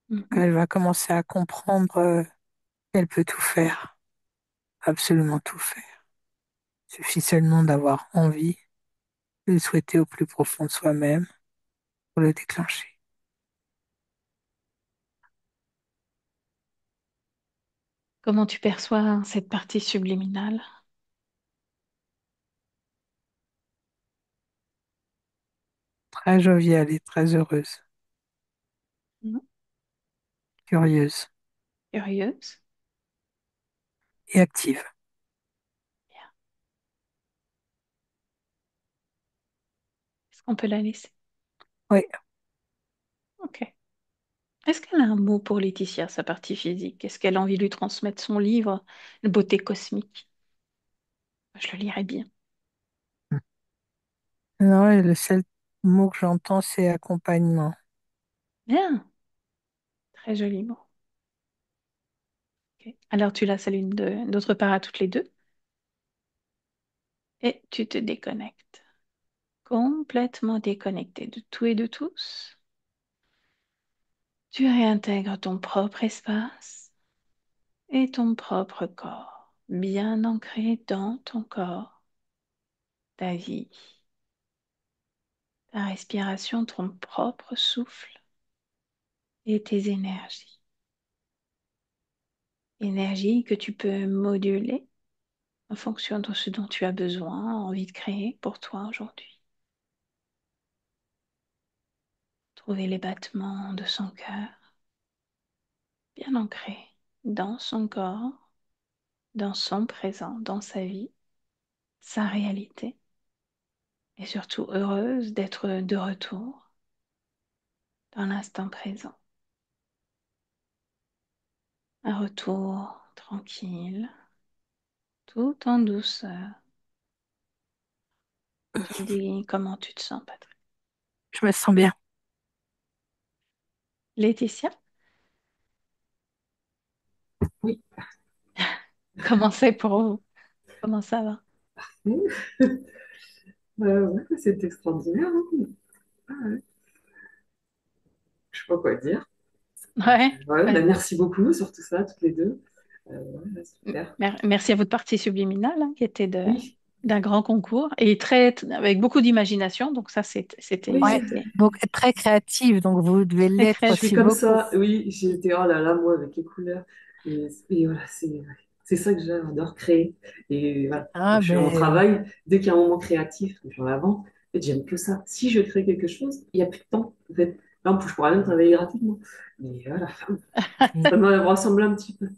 Mhm. Elle va commencer à comprendre qu'elle peut tout faire, absolument tout faire. Il suffit seulement d'avoir envie, de le souhaiter au plus profond de soi-même pour le déclencher. Comment tu perçois cette partie subliminale? Très joviale et très heureuse, Mhm. curieuse Curieuse? et active. Bien. Est-ce qu'on peut la laisser? Oui, Ok. Est-ce qu'elle a un mot pour Laetitia, sa partie physique? Est-ce qu'elle a envie de lui transmettre son livre, une beauté cosmique? Je le lirai bien. non, et le seul mot que j'entends, c'est accompagnement. Bien, très joli mot. Ok. Alors tu la salues d'autre part à toutes les deux et tu te déconnectes. Complètement déconnecté de tout et de tous. Tu réintègres ton propre espace et ton propre corps, bien ancré dans ton corps, ta vie, ta respiration, ton propre souffle et tes énergies. Énergie que tu peux moduler en fonction de ce dont tu as besoin, envie de créer pour toi aujourd'hui. Trouver les battements de son cœur, bien ancrés dans son corps, dans son présent, dans sa vie, sa réalité, et surtout heureuse d'être de retour dans l'instant présent. Un retour tranquille, tout en douceur. Tu me dis comment tu te sens, Patrick. Je me sens bien. Laetitia, Oui. comment c'est pour vous? Comment ça va? Ouais, c'est extraordinaire, hein. Ah ouais. Je sais pas quoi dire. Ouais, Ouais, bah, ouais. merci beaucoup sur tout ça, toutes les deux. Ouais, super. Merci à votre partie subliminale, hein, qui était Oui, d'un grand concours et avec beaucoup d'imagination. Donc ça, oui, Ouais, donc très créative, donc vous devez très l'être je suis aussi créatif. comme beaucoup. ça. Oui, j'étais, oh là là, moi, avec les couleurs. Et voilà, c'est ça que j'adore créer. Et voilà, quand Ah je suis en ben, travail, dès qu'il y a un moment créatif, que je suis en avant, en fait, j'aime que ça. Si je crée quelque chose, il n'y a plus de temps. En fait, là, je pourrais même travailler gratuitement. Mais voilà, ça me ressemble un petit peu.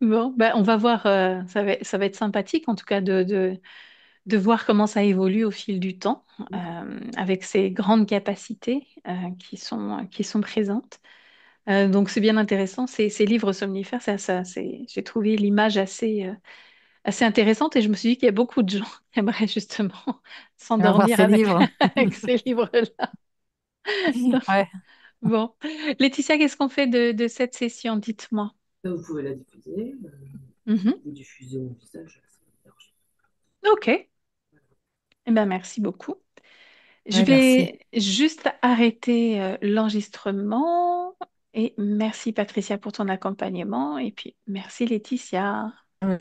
Bon, ben, on va voir, ça va être sympathique en tout cas de voir comment ça évolue au fil du temps avec ces grandes capacités qui sont présentes. Donc c'est bien intéressant, ces livres somnifères, j'ai trouvé l'image assez intéressante et je me suis dit qu'il y a beaucoup de gens qui aimeraient justement on va voir s'endormir ces avec, livres. avec ces livres-là. Donc, Ouais. bon, Laetitia, qu'est-ce qu'on fait de cette session? Dites-moi. Vous pouvez la diffuser, Mhm. vous diffusez mon visage, ça me dérange Ok, eh ben, merci beaucoup. Je Ouais, merci. vais juste arrêter l'enregistrement et merci Patricia pour ton accompagnement et puis merci Laetitia. Ouais,